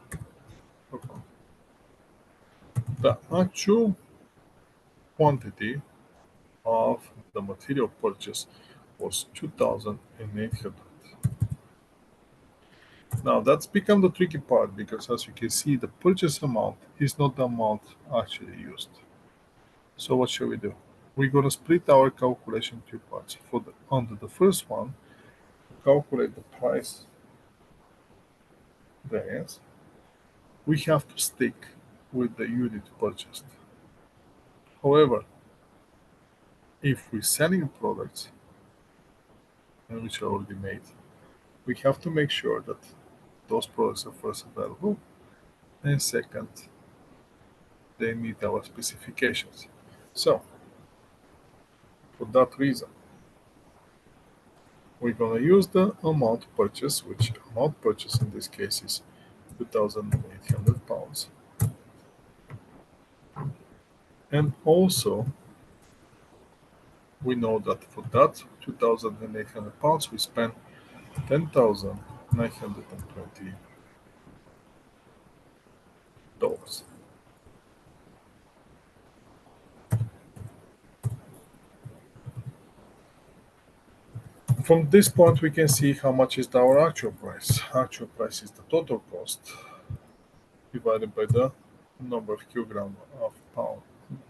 Speaker 1: The actual quantity of the material purchase was 2,800. Now that's become the tricky part, because as you can see, the purchase amount is not the amount actually used. So what shall we do? We're going to split our calculation into two parts. Under the first one, calculate the price variance. We have to stick with the unit purchased. However, if we're selling products and which are already made, we have to make sure that those products are first available, and second, they meet our specifications. So, for that reason, we're going to use the amount purchased, which amount purchased in this case is 2,800 pounds. And also, we know that for that 2,800 pounds, we spent $10,920. From this point, we can see how much is our actual price. Actual price is the total cost divided by the number of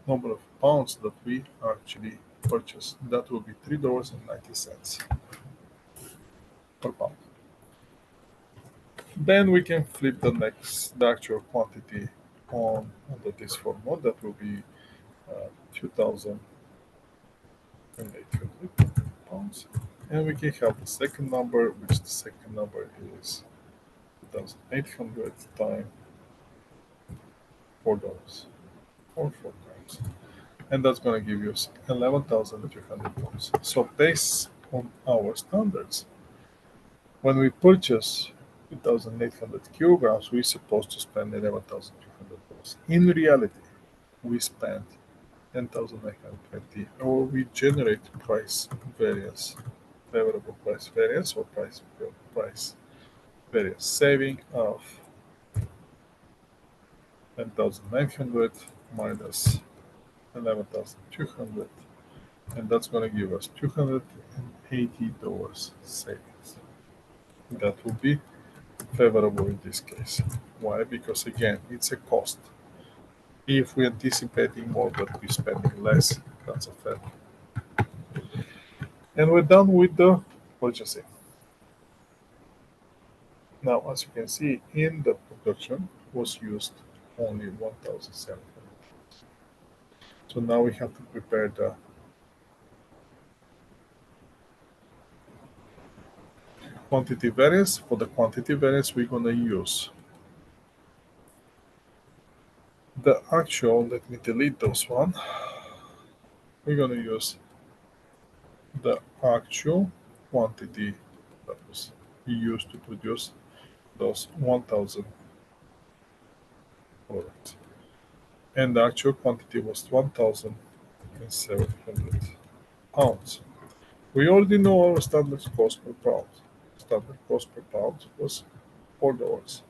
Speaker 1: number of pounds that we actually purchased. That will be $3.90 per pound. Then we can flip the actual quantity on under this formula. That will be 2,800 pounds. And we can have the second number, which the second number is 2,800 times $4 or 4 times. And that's going to give you 11,300 pounds. So based on our standards, when we purchase 2,800 kilograms, we're supposed to spend $11,200. In reality, we spent 10,920, or we generate price variance, favorable price variance, or price variance saving of 10,900 minus 11,200, and that's going to give us $280 savings. That will be favorable in this case. Why? Because again, it's a cost. If we're anticipating more but we're spending less, that's a fact. And we're done with the purchasing. Now, as you can see, in the production was used only 1,700. So now we have to prepare the quantity variance. For the quantity variance, we're going to use the actual, let me delete those one. We're going to use the actual quantity that was used to produce those 1,000 products. And the actual quantity was 1,700 pounds. We already know our standard cost per pound. Standard cost per pound was $4.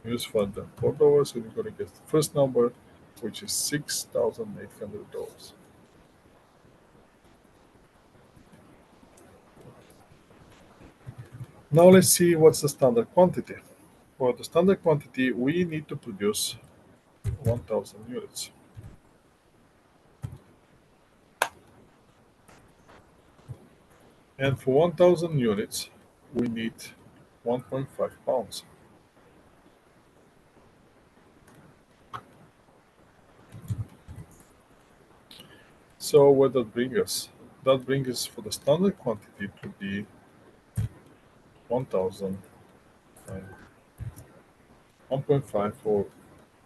Speaker 1: Use for the $4, and you're going to get the first number, which is $6,800. Now let's see what's the standard quantity. For the standard quantity, we need to produce 1,000 units. And for 1,000 units, we need 1.5 pounds. So what that brings us? That brings us for the standard quantity to be 1,000 and 1.5 for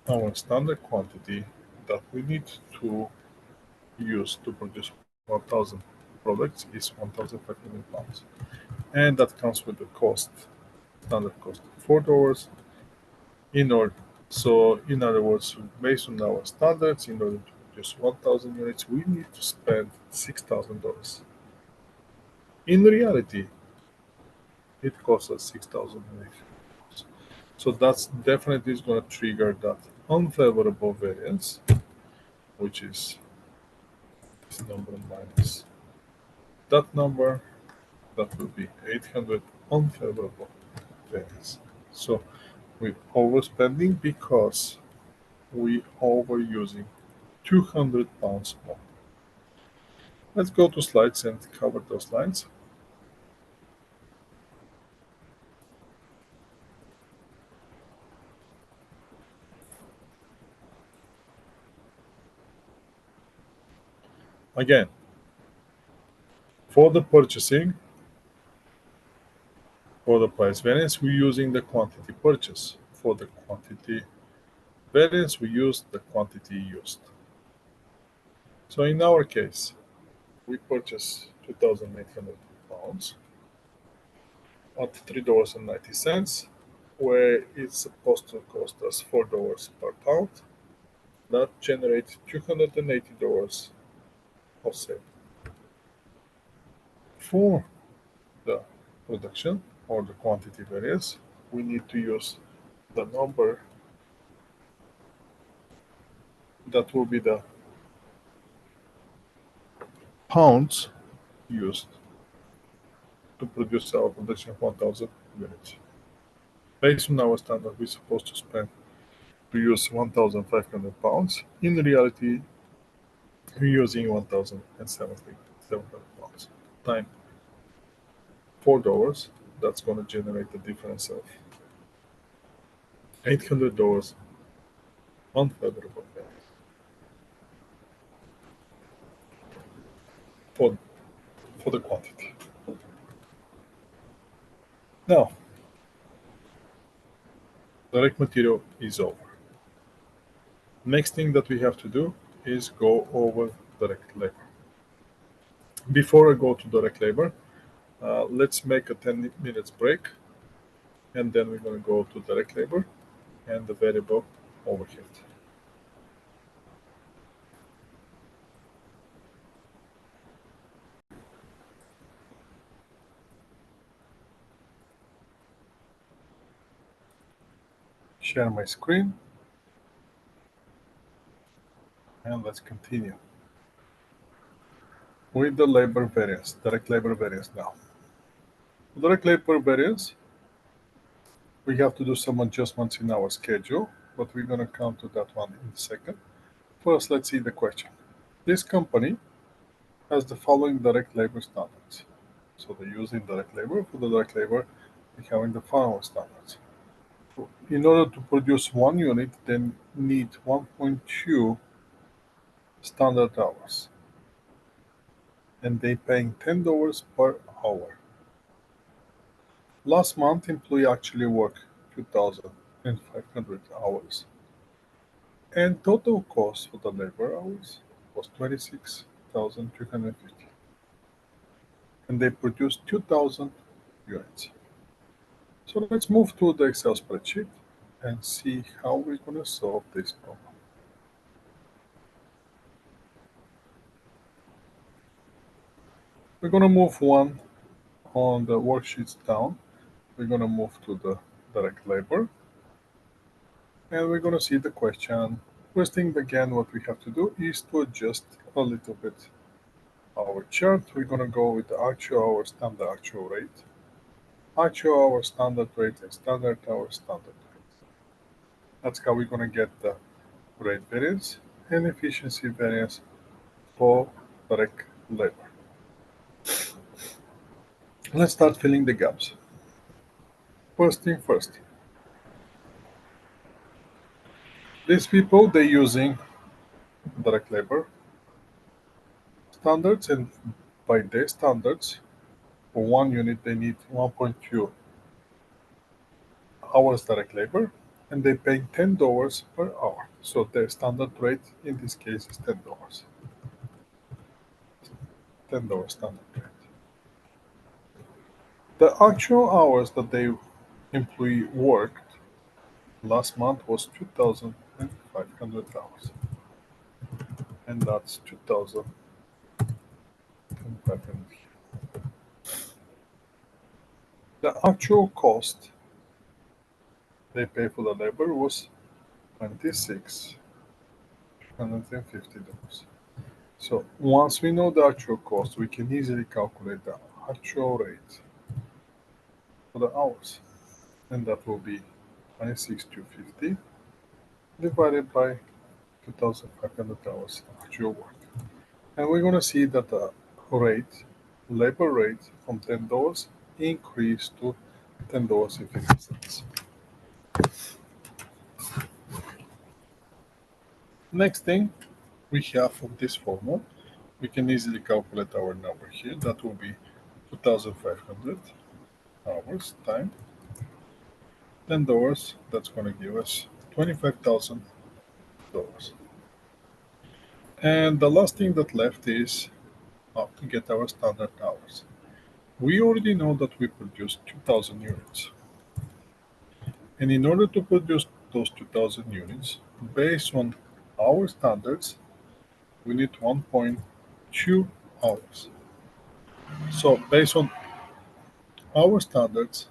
Speaker 1: our standard quantity that we need to use to produce 1,000 products is 1,500 pounds. And that comes with the cost, standard cost of $4 in order. So in other words, based on our standards, in order to produce 1,000 units, we need to spend $6,000. In reality, it costs us 6,000 units. So that's definitely is going to trigger that unfavorable variance, which is this number minus that number, that will be 800 unfavorable variance. So we're overspending because we overusing 200 pounds more. Let's go to slides and cover those lines. Again, for the purchasing, for the price variance, we're using the quantity purchase. For the quantity variance, we use the quantity used. So in our case, we purchase 2,800 pounds at $3.90, where it's supposed to cost us $4 per pound. That generates $280 of sale. For the production or the quantity variance, we need to use the number that will be the pounds used to produce our production of 1,000 units. Based on our standard, we're supposed to spend to use 1,500 pounds. In reality, we're using 1,700 pounds. Time $4, that's going to generate a difference of $800 unfavorable variance for, for the quantity. Now, direct material is over. Next thing that we have to do is go over direct labor. Before I go to direct labor, let's make a 10 minutes break, and then we're going to go to direct labor and the variable overhead. Share my screen, and let's continue with the labor variance, direct labor variance now. Direct labor variance, we have to do some adjustments in our schedule, but we're going to come to that one in a second. First, let's see the question. This company has the following direct labor standards. So they're using direct labor. For the direct labor, they're having the following standards. In order to produce one unit, they need 1.2 standard hours, and they paying $10 per hour. Last month, employee actually worked 2,500 hours, and total cost for the labor hours was 26,350, and they produced 2,000 units. So let's move to the Excel spreadsheet and see how we're going to solve this problem. We're going to move one on the worksheets down. We're going to move to the direct labor, and we're going to see the question. First thing again, what we have to do is to adjust a little bit our chart. We're going to go with the actual hour, standard actual rate, actual hour, standard rate, and standard hour, standard rate. That's how we're going to get the rate variance and efficiency variance for direct labor. Let's start filling the gaps. First thing first. These people, they're using direct labor standards, and by their standards, for one unit, they need 1.2 hours direct labor, and they pay $10 per hour. So their standard rate in this case is $10. $10 standard rate. The actual hours that the employee worked last month was 2,500 hours, and that's 2,500. The actual cost they pay for the labor was $26,150. So once we know the actual cost, we can easily calculate the actual rate for the hours, and that will be 26,250 divided by 2,500 hours actual work. And we're going to see that the labor rate from $10 increased to $10.50. Next thing we have from this formula, we can easily calculate our number here. That will be 2,500 hours times $10. That's going to give us $25,000. And the last thing that left is how to get our standard hours. We already know that we produced 2,000 units. And in order to produce those 2,000 units, based on our standards, we need 1.2 hours. So based on our standards,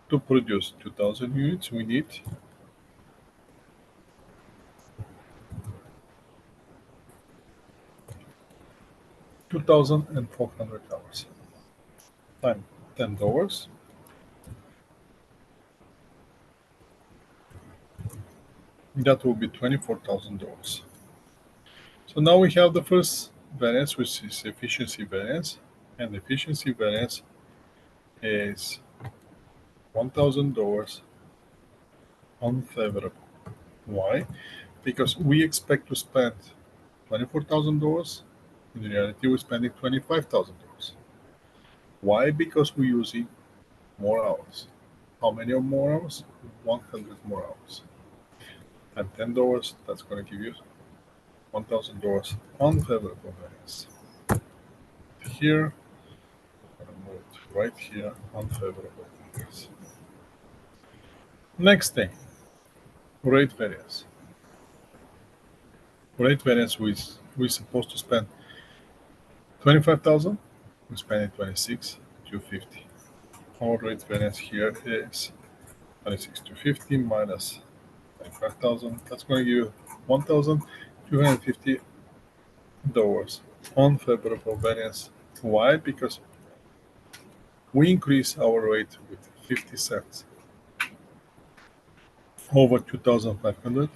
Speaker 1: to produce 2,000 units, we need 2,400 hours times $10. That will be $24,000. So now we have the first variance, which is efficiency variance, and efficiency variance is $1,000 unfavorable. Why? Because we expect to spend $24,000. In reality, we're spending $25,000. Why? Because we're using more hours. How many more hours? 100 more hours. And $10, that's going to give you $1,000 unfavorable variance. Here, I'm going to move it right here, unfavorable variance. Next thing, rate variance. Rate variance, we're supposed to spend 25,000. We're spending 26,250. Our rate variance here is 26,250 minus 25,000. That's going to give you $1,250 unfavorable variance. Why? Because we increase our rate with 50 cents over 2,500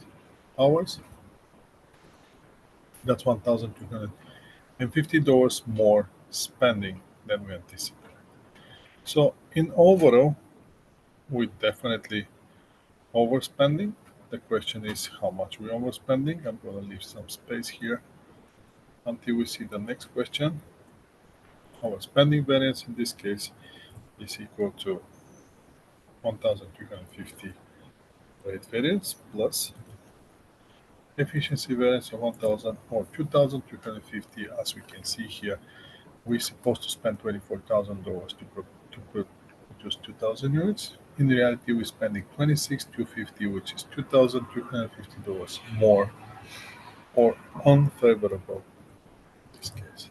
Speaker 1: hours. That's $1,250 more spending than we anticipated. So in overall, we definitely overspending. The question is how much we overspending. I'm going to leave some space here until we see the next question. Our spending variance in this case is equal to 1,350 rate variance plus efficiency variance of 1,000 or 2,350. As we can see here, we're supposed to spend $24,000 to produce 2,000 units. In reality, we're spending 26,250, which is $2,350 more or unfavorable in this case.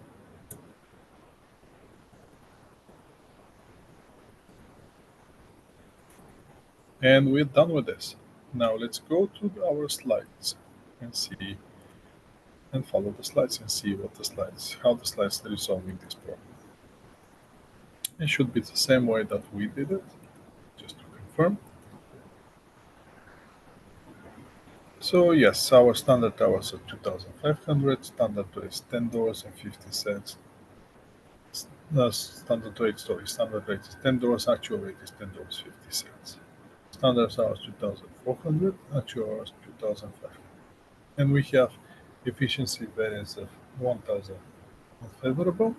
Speaker 1: And we're done with this. Now let's go to our slides and see and follow the slides and see how the slides are resolving this problem. It should be the same way that we did it, just to confirm. So yes, our standard hours are 2,500. Standard rate is $10.50. Standard rate is $10. Actual rate is $10.50. Standard hours 2,400. Actual hours 2,500. And we have efficiency variance of 1,000 unfavorable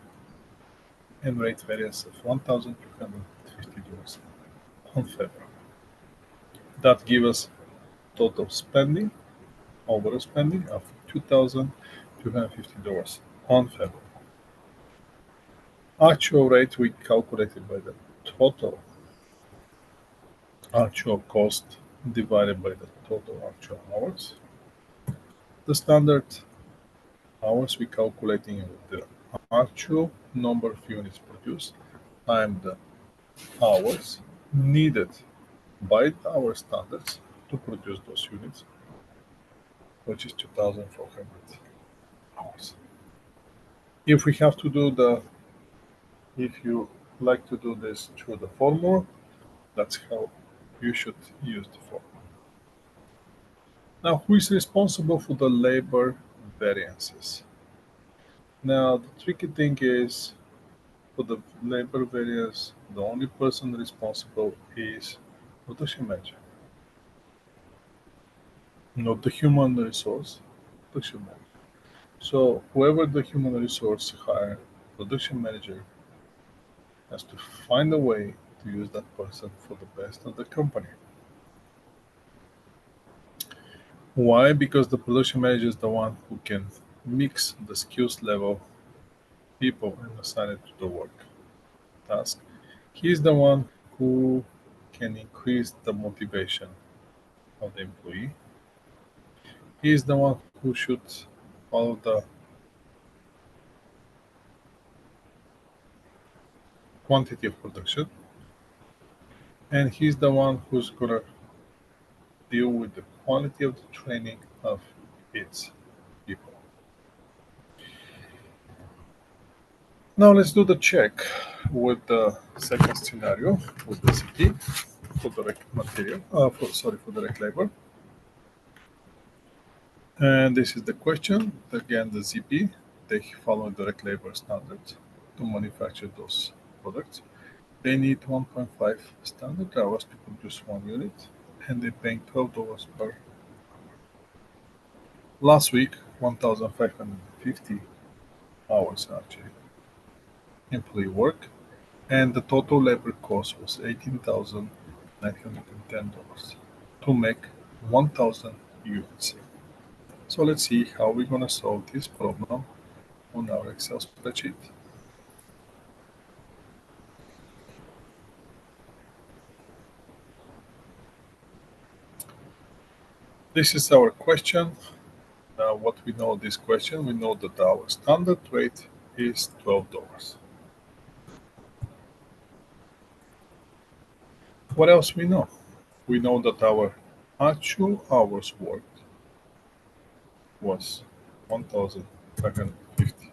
Speaker 1: and rate variance of $1,250 unfavorable. That gives us total spending, overspending of $2,250 unfavorable. Actual rate we calculated by the total actual cost divided by the total actual hours. The standard hours we calculating with the actual number of units produced times the hours needed by our standards to produce those units, which is 2,400 hours. If we have to do if you like to do this through the formula, that's how you should use the formula. Now, who is responsible for the labor variances? Now, the tricky thing is for the labor variance, the only person responsible is production manager, not the human resource, production manager. So whoever the human resource hire, production manager has to find a way to use that person for the best of the company. Why? Because the production manager is the one who can mix the skills level people and assign it to the work task. He is the one who can increase the motivation of the employee. He is the one who should follow the quantity of production, and he's the one who's gonna deal with the quality of the training of its people. Now let's do the check with the second scenario with the CP for direct material, for direct labor. And this is the question. Again, the ZP, they follow direct labor standards to manufacture those products. They need 1.5 standard hours to produce one unit, and they're paying $12 per hour. Last week, 1,550 hours actually employee work, and the total labor cost was $18,910 to make 1,000 units. So let's see how we're going to solve this problem on our Excel spreadsheet. This is our question. Now, what we know this question, we know that our standard rate is $12. What else we know? We know that our actual hours worked was 1,550.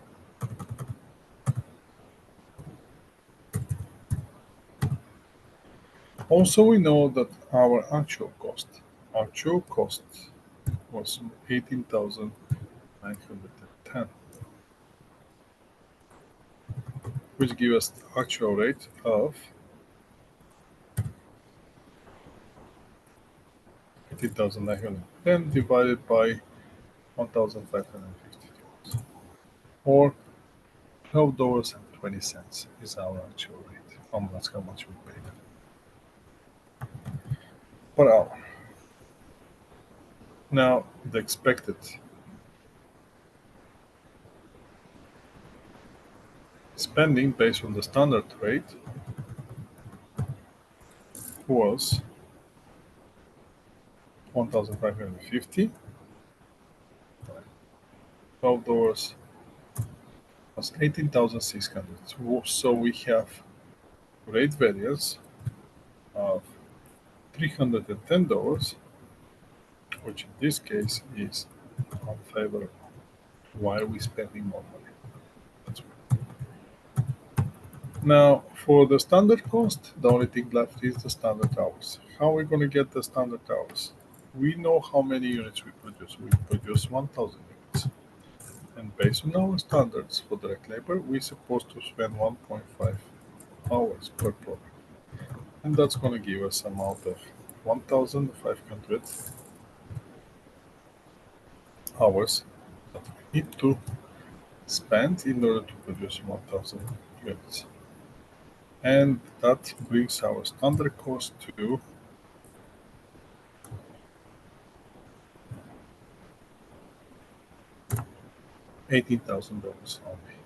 Speaker 1: Also, we know that our actual cost was $18,910. 10, which gives us the actual rate of 18,910 divided by 1,550, or $12.20 is our actual rate. That's how much we paid per hour. Now, the expected spending based on the standard rate was 1,550. $12 was 18,600. So we have rate variance of $310, which in this case is unfavorable. Why are we spending more money? That's why. Now, for the standard cost, the only thing left is the standard hours. How are we going to get the standard hours? We know how many units we produce. We produce 1,000 units. And based on our standards for direct labor, we're supposed to spend 1.5 hours per product. And that's going to give us an amount of 1,500 hours that we need to spend in order to produce 1,000 units. And that brings our standard cost to $18,000 only.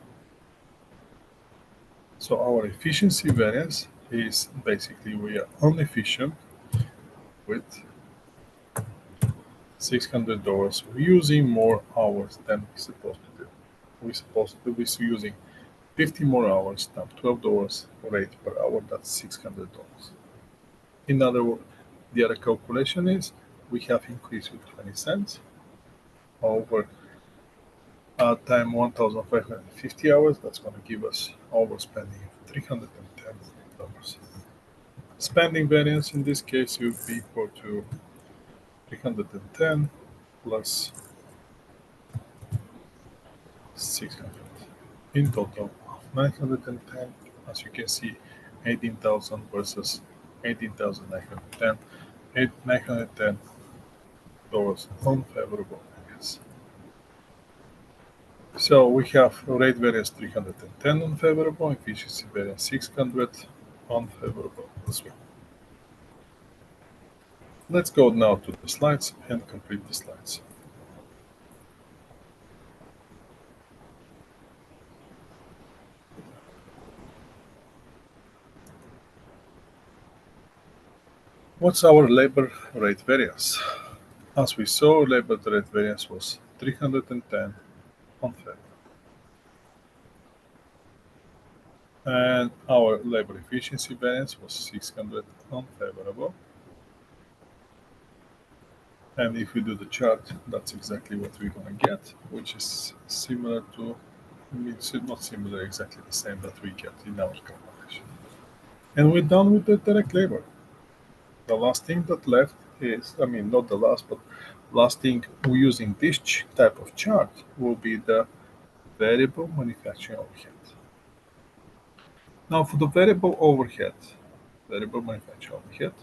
Speaker 1: So our efficiency variance is basically we are inefficient with $600. We're using more hours than we're supposed to do. We're supposed to be using 50 more hours than $12 rate per hour. That's $600. In other words, the other calculation is we have increased with 20 cents over time 1,550 hours. That's going to give us overspending of $310. Spending variance in this case would be equal to 310 plus 600. In total, 910. As you can see, 18,000 versus 18,910. $910 unfavorable variance. So we have rate variance 310 unfavorable, efficiency variance 600 unfavorable as well. Let's go now to the slides and complete the slides. What's our labor rate variance? As we saw, labor rate variance was 310 unfavorable. And our labor efficiency variance was 600 unfavorable. And if we do the chart, that's exactly what we're going to get, which is similar to, it's not similar, exactly the same that we get in our calculation. And we're done with the direct labor. The last thing that left is, not the last, but last thing we're using this type of chart will be the variable manufacturing overhead. Now for the variable manufacturing overhead,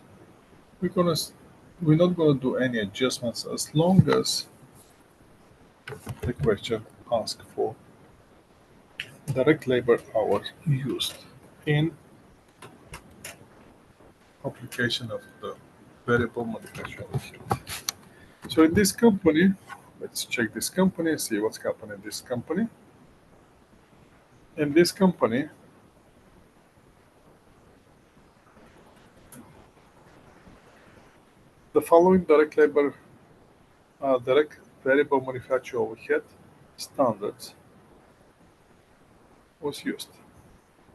Speaker 1: we're not gonna do any adjustments as long as the question asks for direct labor hours used in application of the variable manufacturing overhead. So in this company, let's check this company and see what's happening in this company. In this company, the following direct variable manufacturing overhead standards was used.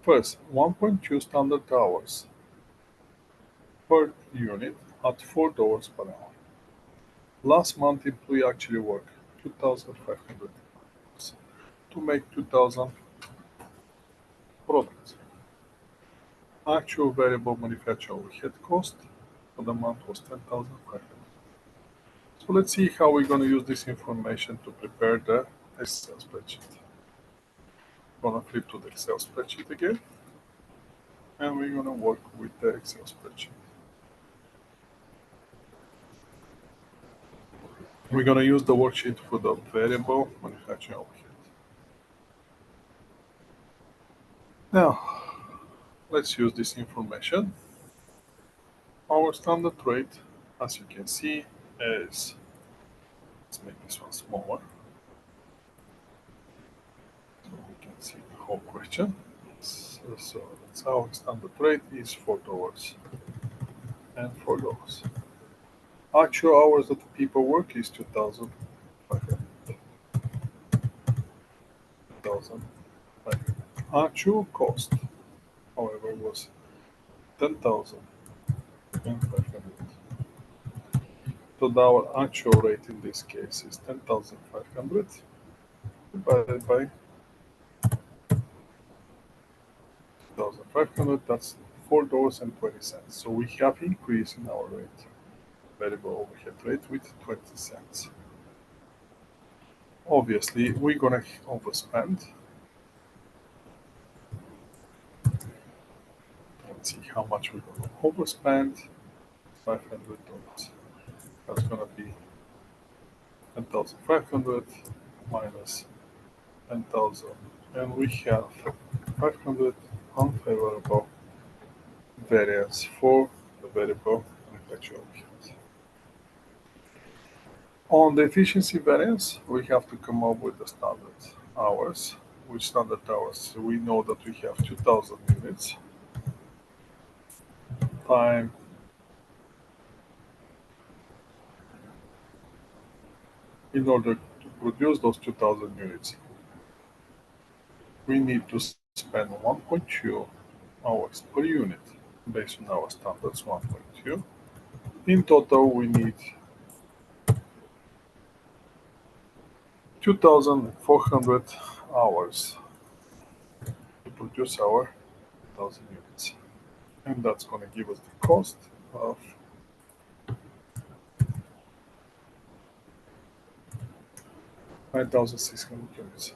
Speaker 1: First, 1.2 standard hours per unit at $4 per hour. Last month, employee actually worked 2,500 hours to make 2,000 products. Actual variable manufacturing overhead cost for the month was 10,500. So let's see how we're going to use this information to prepare the Excel spreadsheet. Gonna flip to the Excel spreadsheet again, and we're gonna work with the Excel spreadsheet. We're gonna use the worksheet for the variable manufacturing overhead. Now, let's use this information. Our standard rate, as you can see, is, let's make this one smaller so we can see the whole question. So that's our standard rate is $4 and $4. Actual hours that the people work is 2,500. 2,500. Actual cost, however, was 10,500. So our actual rate in this case is 10,500 divided by 2,500. That's $4.20. So we have increase in our rate, variable overhead rate, with 20 cents. Obviously, we're gonna overspend. Let's see how much we're gonna overspend. $500. That's gonna be 10,500 minus 10,000, and we have 500 unfavorable variance for the variable manufacturing overhead. On the efficiency variance, we have to come up with the standard hours. With standard hours, we know that we have 2,000 units time in order to produce those 2,000 units. We need to spend 1.2 hours per unit based on our standards 1.2. In total, we need 2,400 hours to produce our 1,000 units. And that's going to give us the cost of 9,600 units.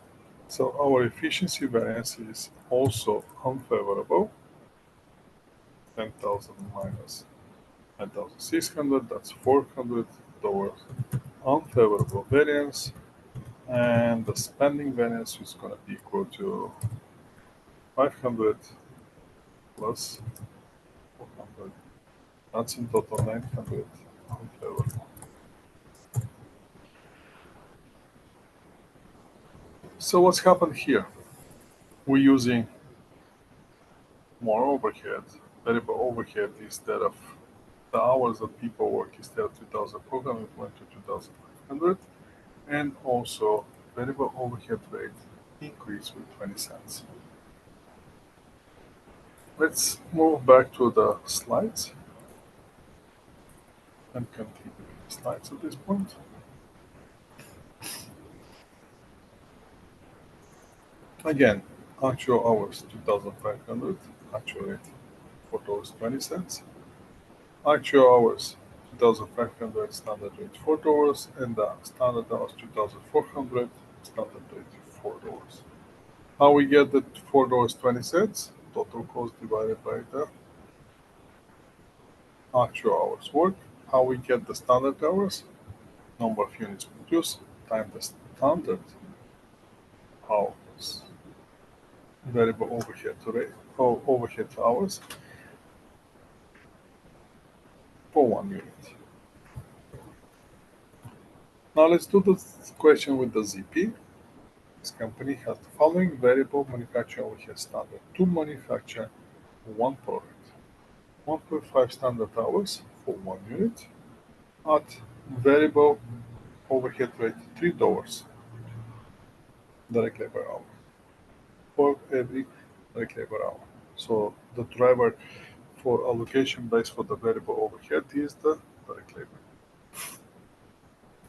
Speaker 1: So our efficiency variance is also unfavorable. 10,000 minus 9,600, that's $400 unfavorable variance. And the spending variance is going to be equal to 500 plus 400. That's in total 900 unfavorable. So what's happened here? We're using more overhead, variable overhead, instead of the hours that people work. Instead of 2,400 went to 2,500, and also variable overhead rate increased with 20 cents. Let's move back to the slides and continue the slides at this point. Again, actual hours 2,500, actual rate $4.20. Actual hours 2,500, standard rate $4, and the standard hours 2,400, standard rate $4. How we get the $4.20? Total cost divided by the actual hours worked. How we get the standard hours? Number of units produced times the standard hours. Variable overhead rate or overhead hours for 1 unit. Now let's do the question with the ZP. This company has the following variable manufacturing overhead standard to manufacture one product. 1.5 standard hours for 1 unit at variable overhead rate $3 direct labor hour for every direct labor hour. So the driver for allocation base for the variable overhead is the direct labor.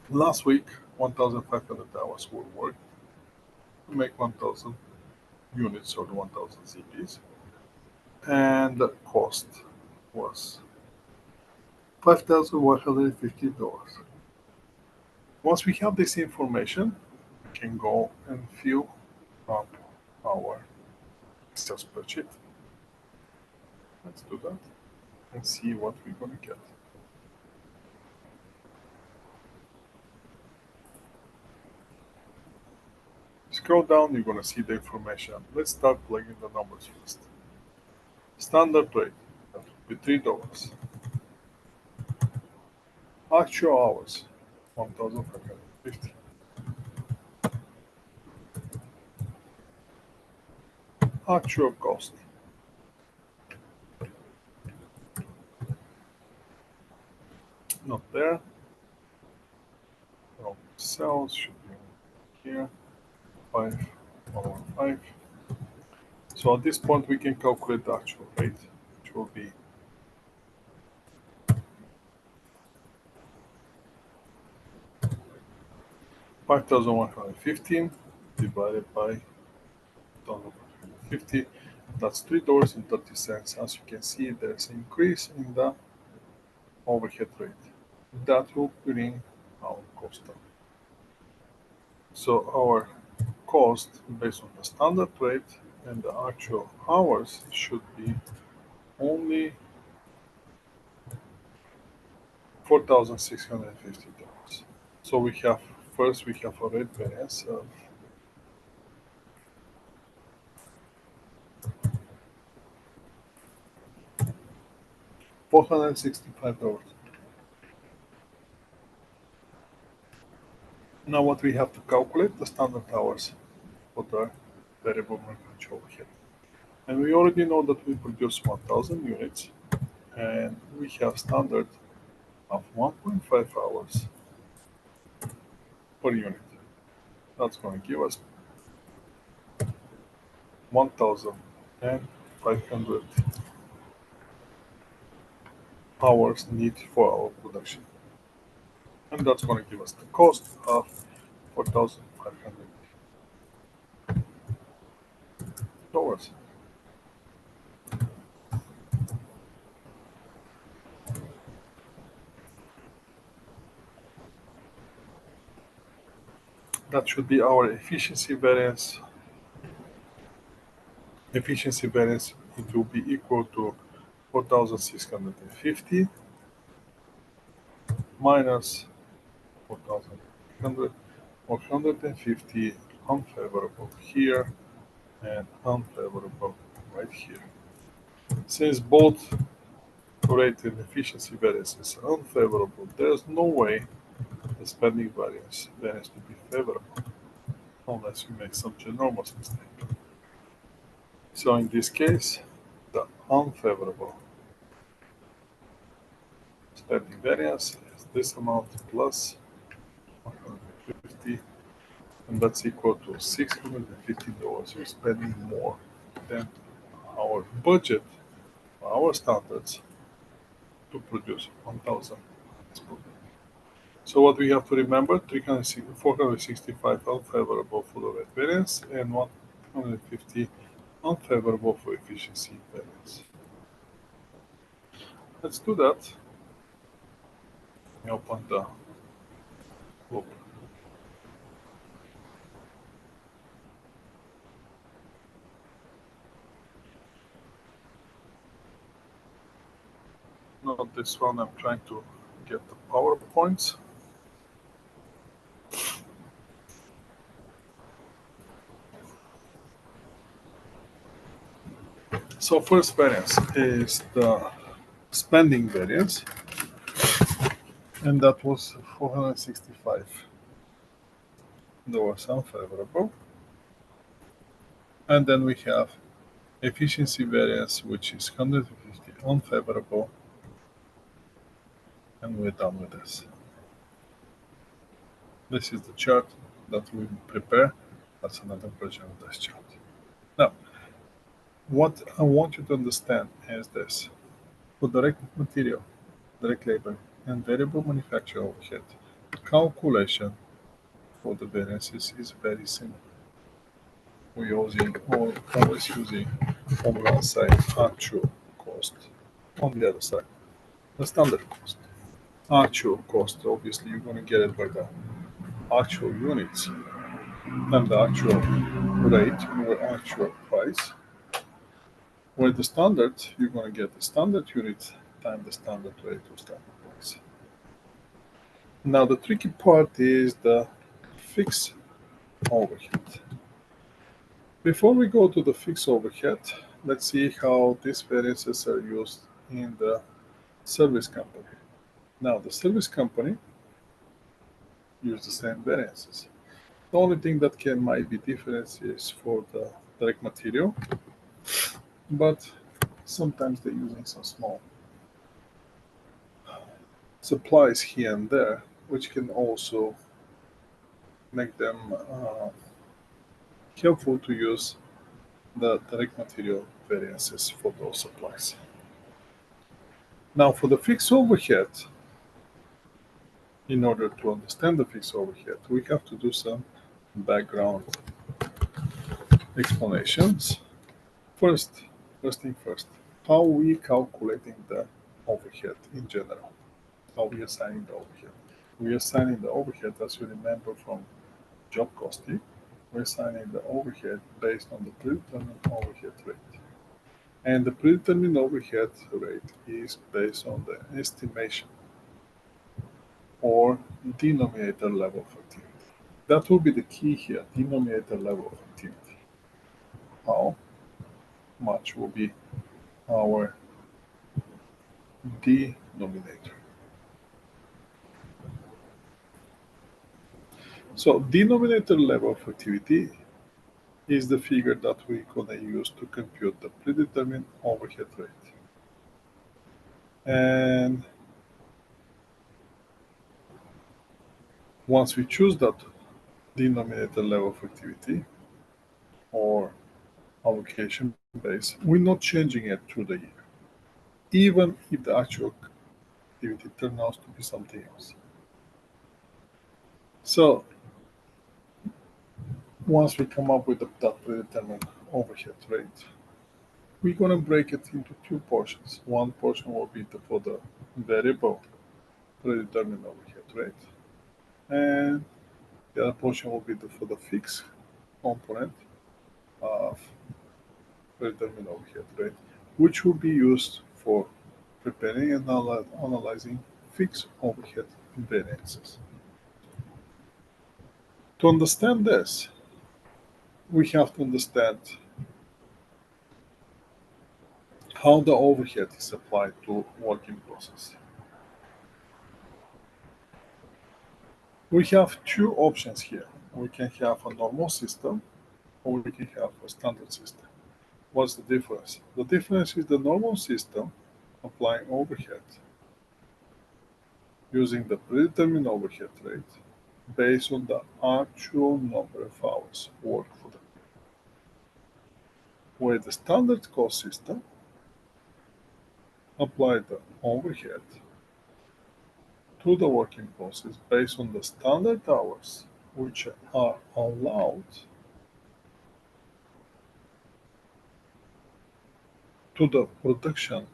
Speaker 1: Last week, 1,500 hours were worked to make 1,000 units or 1,000 ZPs, and the cost was $5,150. Once we have this information, we can go and fill up our Excel spreadsheet. Let's do that and see what we're going to get. Scroll down, you're going to see the information. Let's start plugging the numbers first. Standard rate, that would be $3. Actual hours, 1,550. Actual cost, not there. No, sales should be here, 5,115. So at this point, we can calculate the actual rate, which will be 5,115 divided by 1,150. That's $3.30. As you can see, there's an increase in the overhead rate. That will bring our cost down. So our cost based on the standard rate and the actual hours should be only $4,650. So we have first we have a rate variance of $465. Now what we have to calculate the standard hours for the variable manufacturing overhead. And we already know that we produce 1,000 units and we have standard of 1.5 hours per unit. That's going to give us 1,500 hours need for our production. And that's going to give us the cost of $4,500. That should be our efficiency variance. Efficiency variance, it will be equal to 4,650 minus 4,100, 150 unfavorable here and unfavorable right here. Since both rate and efficiency variances are unfavorable, there's no way the spending variance to be favorable unless we make some ginormous mistake. So in this case, the unfavorable spending variance is this amount plus 150, and that's equal to $650. We're spending more than our budget, our standards, to produce 1,000. So what we have to remember, 465 unfavorable for the rate variance and 150 unfavorable for efficiency variance. Let's do that. Open the loop. Not this one, I'm trying to get the PowerPoints. So first variance is the spending variance, and that was 465. That was unfavorable. And then we have efficiency variance, which is 150 unfavorable, and we're done with this. This is the chart that we prepare. That's another version of this chart. Now, what I want you to understand is this. For direct material, direct labor, and variable manufacturing overhead, calculation for the variances is very simple. We're always using on one side actual cost, on the other side the standard cost. Actual cost, obviously, you're going to get it by the actual units and the actual rate or actual price. With the standard, you're going to get the standard unit times the standard rate or standard price. Now the tricky part is the fixed overhead. Before we go to the fixed overhead, let's see how these variances are used in the service company. Now the service company use the same variances. The only thing that might be different is for the direct material, but sometimes they're using some small supplies here and there, which can also make them helpful to use the direct material variances for those supplies. Now for the fixed overhead, in order to understand the fixed overhead, we have to do some background explanations. First thing first, how we calculating the overhead in general, how we assigning the overhead. We assigning the overhead, as you remember from job costing, we're assigning the overhead based on the predetermined overhead rate. And the predetermined overhead rate is based on the estimation or denominator level of activity. That will be the key here, denominator level of activity. How much will be our denominator? So denominator level of activity is the figure that we're going to use to compute the predetermined overhead rate. And once we choose that denominator level of activity or allocation base, we're not changing it through the year, even if the actual activity turns out to be something else. So once we come up with that predetermined overhead rate, we're going to break it into two portions. One portion will be for the variable predetermined overhead rate, and the other portion will be for the fixed component of predetermined overhead rate, which will be used for preparing and analyzing fixed overhead variances. To understand this, we have to understand how the overhead is applied to working process. We have two options here. We can have a normal system or we can have a standard system. What's the difference? The difference is the normal system applying overhead using the predetermined overhead rate based on the actual number of hours worked for the day. Where the standard cost system apply the overhead to the working process based on the standard hours which are allowed to the production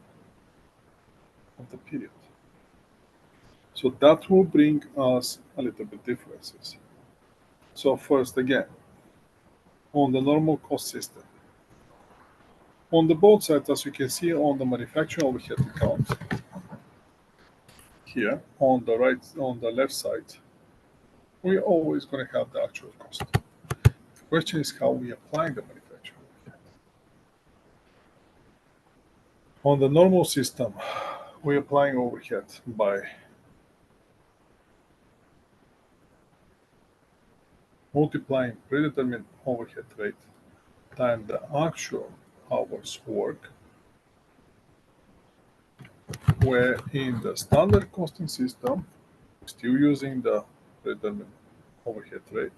Speaker 1: of the period. So that will bring us a little bit differences. So first again, on the normal cost system, on the both sides, as you can see on the manufacturing overhead account, here on the left side, we're always going to have the actual cost. The question is how we apply the manufacturing overhead. On the normal system, we're applying overhead by multiplying predetermined overhead rate times the actual hours work, where in the standard costing system, still using the predetermined overhead rate,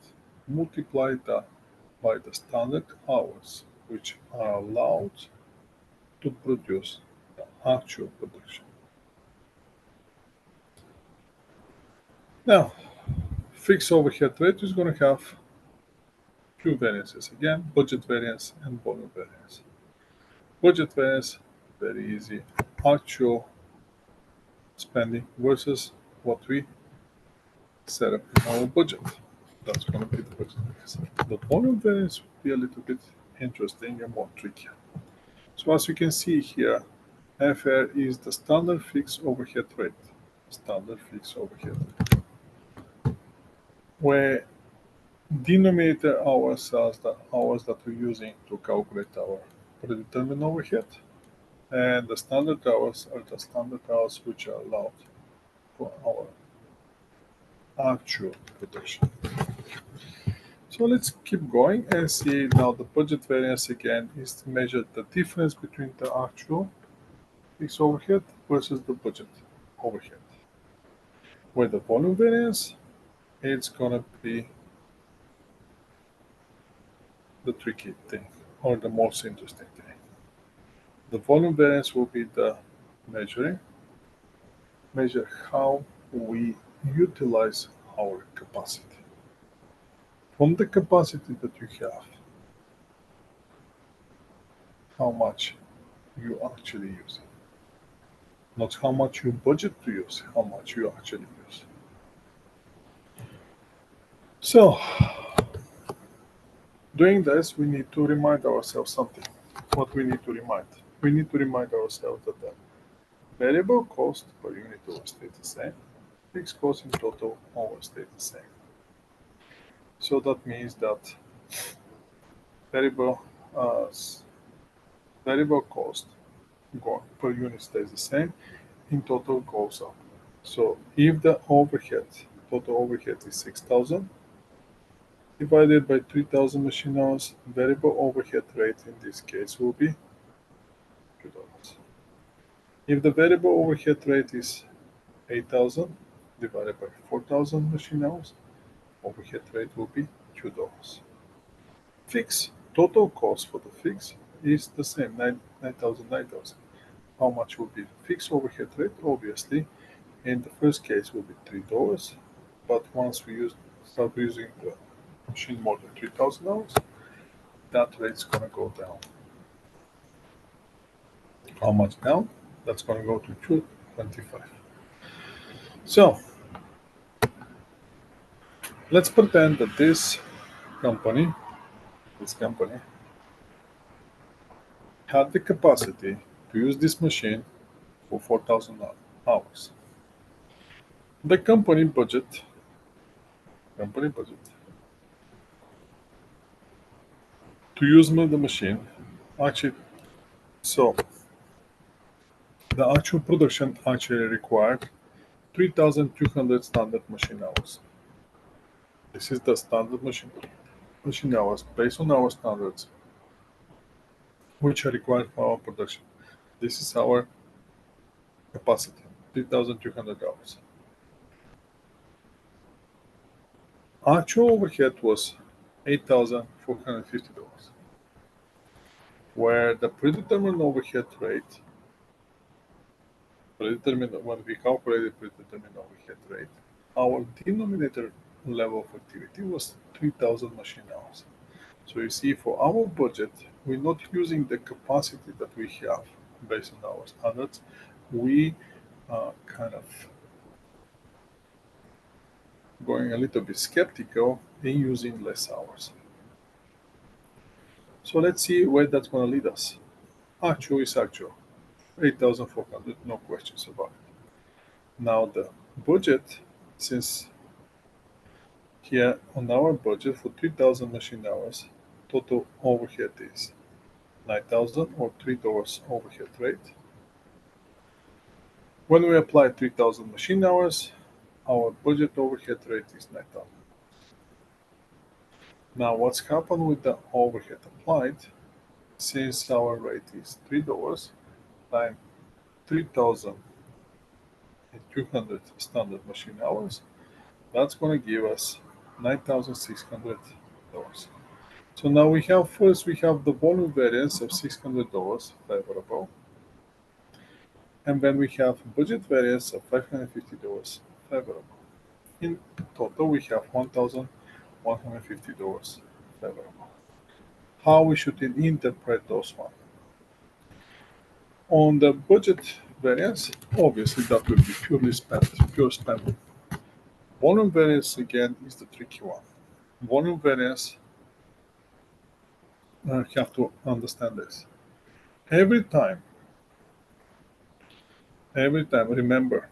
Speaker 1: multiply that by the standard hours which are allowed to produce the actual production. Now, fixed overhead rate is going to have two variances. Again, budget variance and volume variance. Budget variance, very easy. Actual spending versus what we set up in our budget. That's going to be the budget variance. The volume variance will be a little bit interesting and more tricky. So as you can see here, FR is the standard fixed overhead rate. Standard fixed overhead rate. Where denominator hours are the hours that we're using to calculate our predetermined overhead, and the standard hours are the standard hours which are allowed for our actual production. So let's keep going and see now the budget variance again is to measure the difference between the actual fixed overhead versus the budget overhead. With the volume variance, it's gonna be the tricky thing or the most interesting thing. The volume variance will be the measure how we utilize our capacity. From the capacity that you have, how much you actually use. Not how much you budget to use, how much you actually use. So, doing this, we need to remind ourselves something. What we need to remind? We need to remind ourselves that the variable cost per unit always stays the same. Fixed cost in total always stays the same. So that means that variable uh, variable cost per unit stays the same, in total goes up. So if the total overhead is 6,000, divided by 3,000 machine hours, variable overhead rate in this case will be $2. If the variable overhead rate is 8,000, divided by 4,000 machine hours, overhead rate will be $2. Fixed total cost for the fix is the same, 9,000, 9,000. How much will be fixed overhead rate? Obviously, in the first case will be $3, but once we start using the machine more than 3,000 hours, that rate's gonna go down. How much down? That's gonna go to 225. So let's pretend that this company had the capacity to use this machine for 4,000 hours. The company budget to use the machine actually, so the actual production actually required 3,200 standard machine hours. This is the standard machine hours based on our standards, which are required for our production. This is our capacity, 3,200 hours. Actual overhead was $8,450, where the predetermined overhead rate, when we calculated predetermined overhead rate, our denominator level of activity was 3,000 machine hours. So you see, for our budget, we're not using the capacity that we have based on our standards. We kind of going a little bit skeptical in using less hours. So let's see where that's going to lead us. Actual is actual, 8,400, no questions about it. Now the budget, since here on our budget for 3,000 machine hours, total overhead is 9,000 or $3 overhead rate. When we apply 3,000 machine hours, our budget overhead rate is 9,000. Now what's happened with the overhead applied, since our rate is $3 times 3,200 standard machine hours, that's going to give us $9,600. So now we have the volume variance of $600 favorable, and then we have budget variance of $550 favorable. In total, we have $1,150 favorable. How we should interpret those one? On the budget variance, obviously that will be pure spending. Volume variance again is the tricky one. volume variance, you have to understand this. Every time, remember,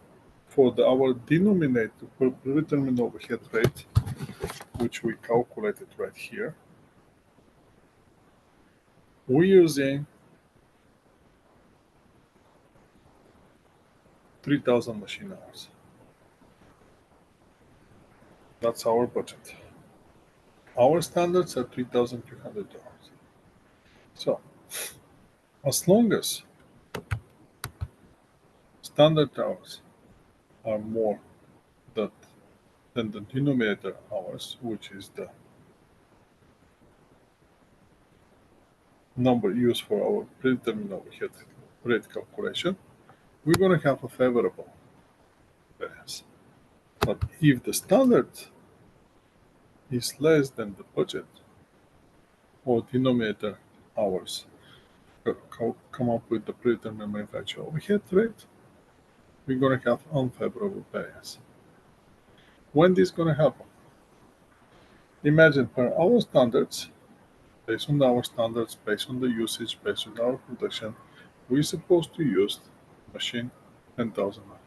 Speaker 1: for our denominator, for predetermined overhead rate, which we calculated right here, we're using 3,000 machine hours. That's our budget. Our standards are 3,300 hours. So, as long as standard hours are more than the denominator hours, which is the number used for our predetermined overhead rate calculation, we're going to have a favorable variance. But if the standard is less than the budget or denominator hours come up with the predetermined manufacturer overhead rate, we're going to have unfavorable variance. When this is going to happen? Imagine per our standards, based on our standards, based on the usage, based on our production, we're supposed to use machine 10,000 hours.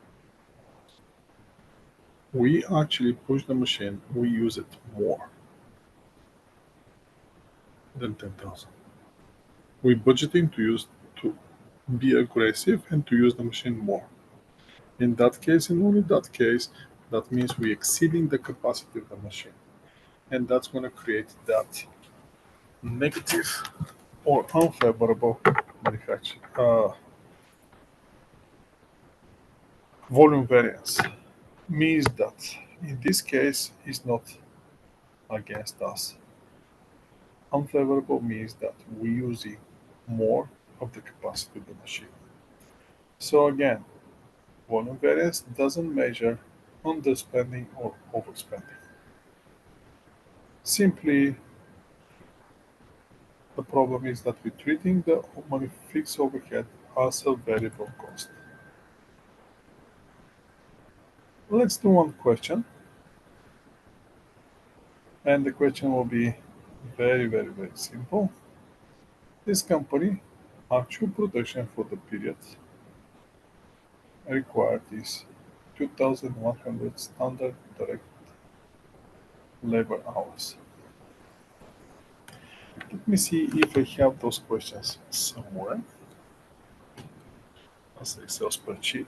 Speaker 1: We actually push the machine, we use it more than 10,000. We're budgeting to be aggressive and to use the machine more. In that case, and only that case, that means we're exceeding the capacity of the machine. And that's going to create that negative or unfavorable manufacturing volume variance. Means that in this case is not against us. Unfavorable means that we're using more of the capacity of the machine. So again, volume variance doesn't measure underspending or overspending. Simply, the problem is that we're treating the fixed overhead as a variable cost. Let's do one question. And the question will be very, very, very simple. This company, actual production for the period required is 2,100 standard direct labor hours. Let me see if I have those questions somewhere as Excel spreadsheet.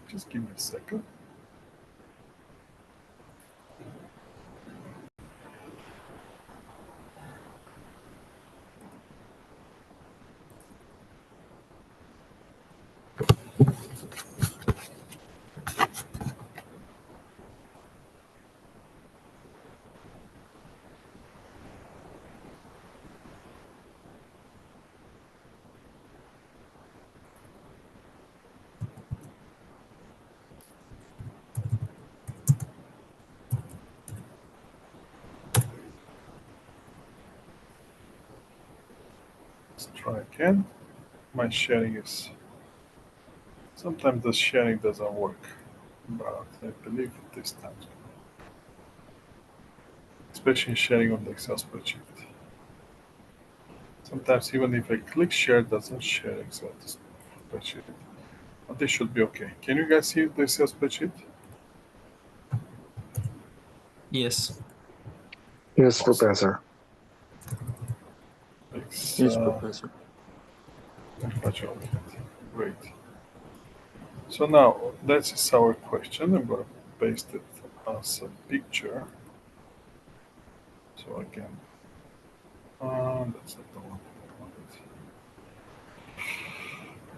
Speaker 1: Just give me a second. Let's try again. My sharing is sometimes the sharing doesn't work, but I believe this time, especially sharing on the Excel spreadsheet. Sometimes even if I click share, it doesn't share Excel spreadsheet. But this should be okay. Can you guys see the Excel spreadsheet?
Speaker 3: Yes.
Speaker 4: Yes, Professor.
Speaker 3: Yes, Professor.
Speaker 1: Great. So now that is our question. I'm going to paste it as a picture. So again, that's not the one I wanted.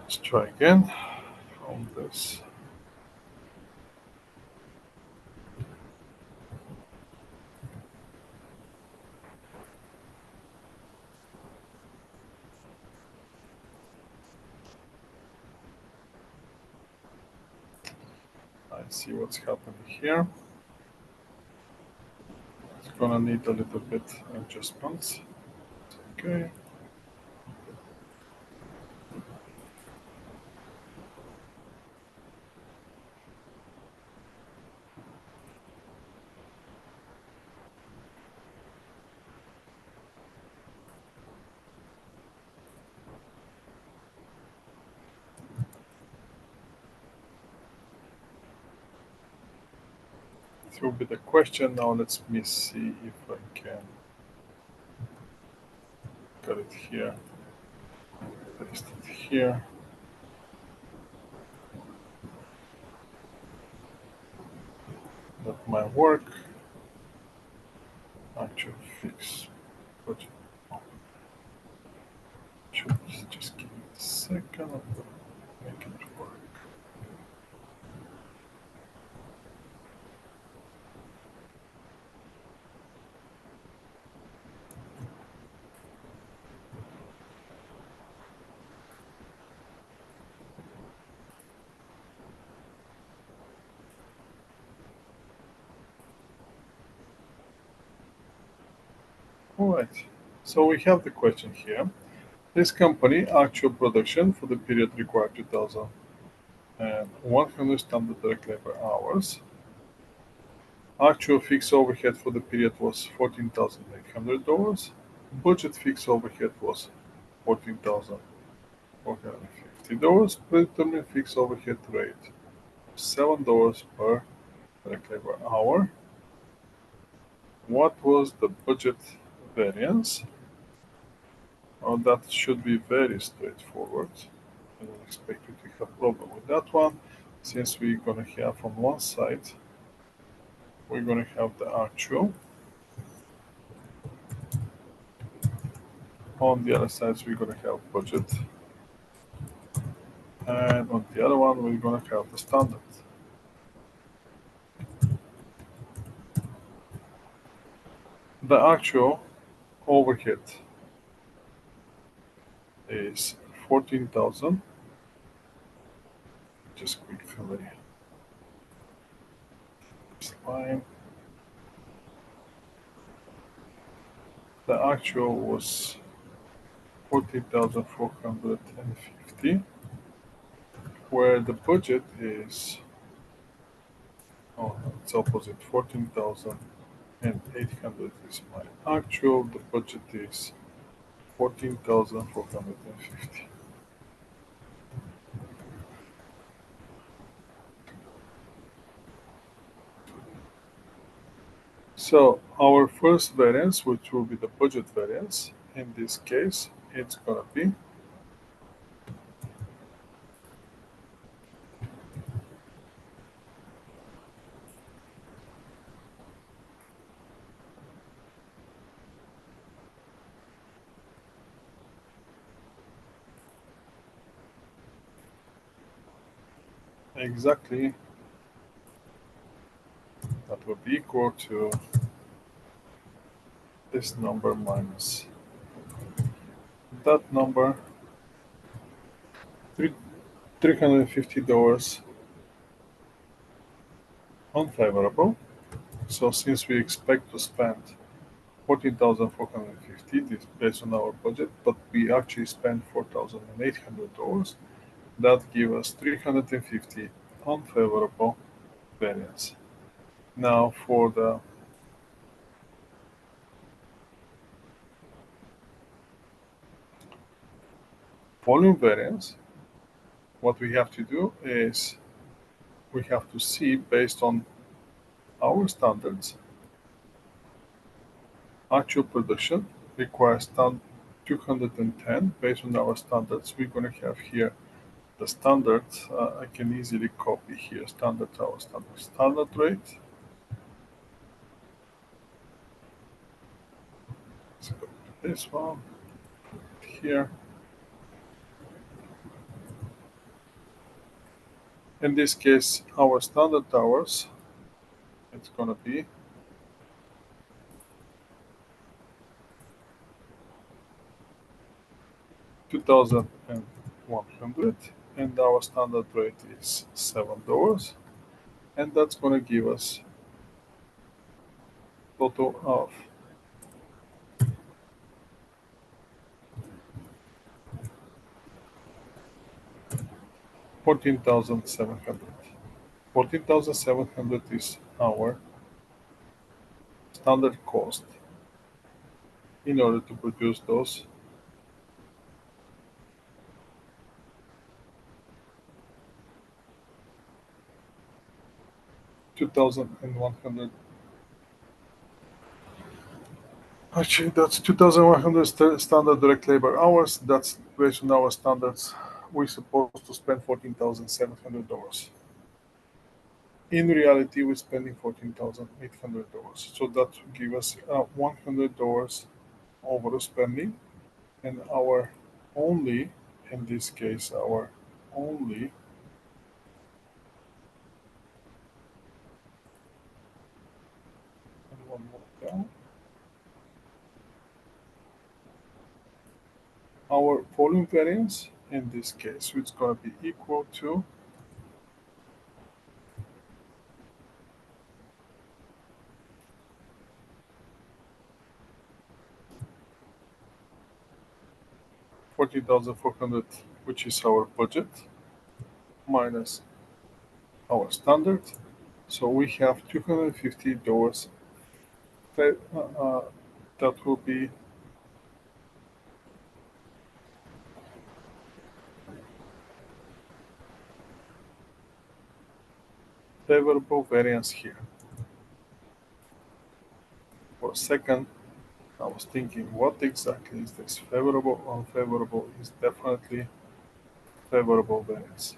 Speaker 1: Let's try again from this. I see what's happening here. It's gonna need a little bit adjustments. Okay. will be the question. Now let me see if I can got it here, paste it here. That might work. Actual fix budget. Just give me a second. I'll make it work. All right. So we have the question here. This company actual production for the period required 2,100 standard direct labor hours. Actual fixed overhead for the period was $14,800. Budget fixed overhead was $14,450. Predetermined fixed overhead rate $7 per direct labor hour. What was the budget variance? Oh, that should be very straightforward. I don't expect you to have a problem with that one, since we're going to have on one side, we're going to have the actual. On the other side, we're going to have budget. And on the other one, we're going to have the standard. The actual overhead is 14,000. Just quick fill this line. The actual was 14,450, where the budget is, oh, it's opposite, 14,800 is my actual, the budget is 14,450. So our first variance, which will be the budget variance, in this case, it's gonna be exactly, that will be equal to this number minus that number, $350 unfavorable. So since we expect to spend 14,450, this is based on our budget, but we actually spent $4,800, that gives us 350 unfavorable variance. Now for the volume variance, what we have to do is we have to see, based on our standards, actual production requires 210. Based on our standards, we're going to have here the standard. I can easily copy here standard rate. Let's go to this one here. In this case, our standard hours, it's going to be 2,100, and our standard rate is $7, and that's going to give us total of $14,700. 14,700 is our standard cost in order to produce those 2,100. Actually, that's 2,100 standard direct labor hours. That's based on our standards. We're supposed to spend $14,700. In reality, we're spending $14,800. So that will give us $100 overspending, and our only, in this case, our only and one more down. Our volume variance in this case, it's going to be equal to $14,400, which is our budget, minus our standard. So we have $250 that will be favorable variance here. For a second, I was thinking, what exactly is this? Favorable, unfavorable is definitely favorable variance.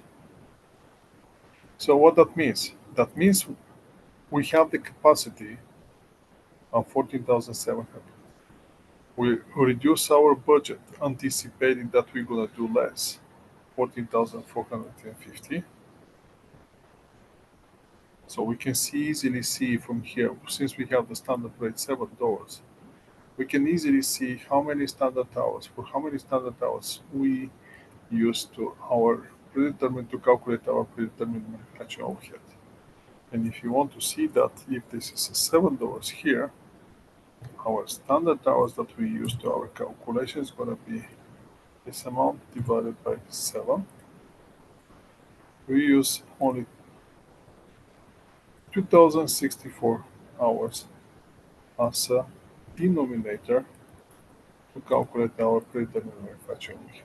Speaker 1: So what that means? That means we have the capacity of 14,700. We reduce our budget, anticipating that we're gonna do less, 14,450. So we can easily see from here, since we have the standard rate $7, we can easily see how many standard hours, for how many standard hours we use to calculate our predetermined manufacturing overhead. And if you want to see that, if this is a $7 here, our standard hours that we use to our calculation is going to be this amount divided by 7. We use only 2,064 hours as a denominator to calculate our predetermined manufacturing overhead.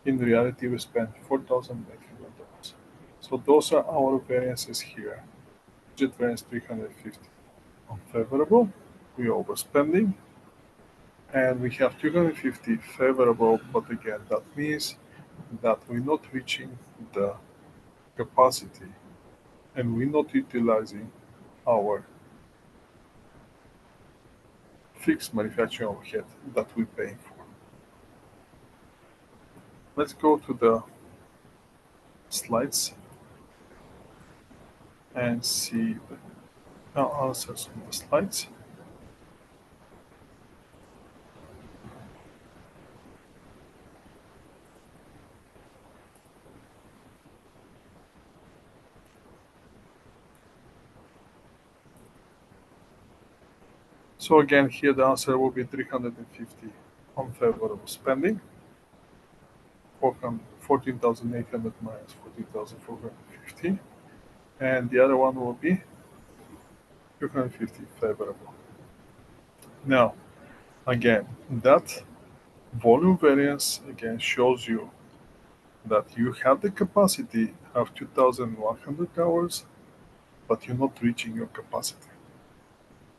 Speaker 1: In reality, we spent $4,800. So those are our variances here. Budget variance 350. Unfavorable, we overspending, and we have 250 favorable, but again, that means that we're not reaching the capacity and we're not utilizing our fixed manufacturing overhead that we're paying for. Let's go to the slides and see the answers on the slides. So again, here the answer will be 350 unfavorable spending, 14,800 minus 14,450, and the other one will be 250 favorable. Now, again, that volume variance again shows you that you have the capacity of 2,100 hours, but you're not reaching your capacity.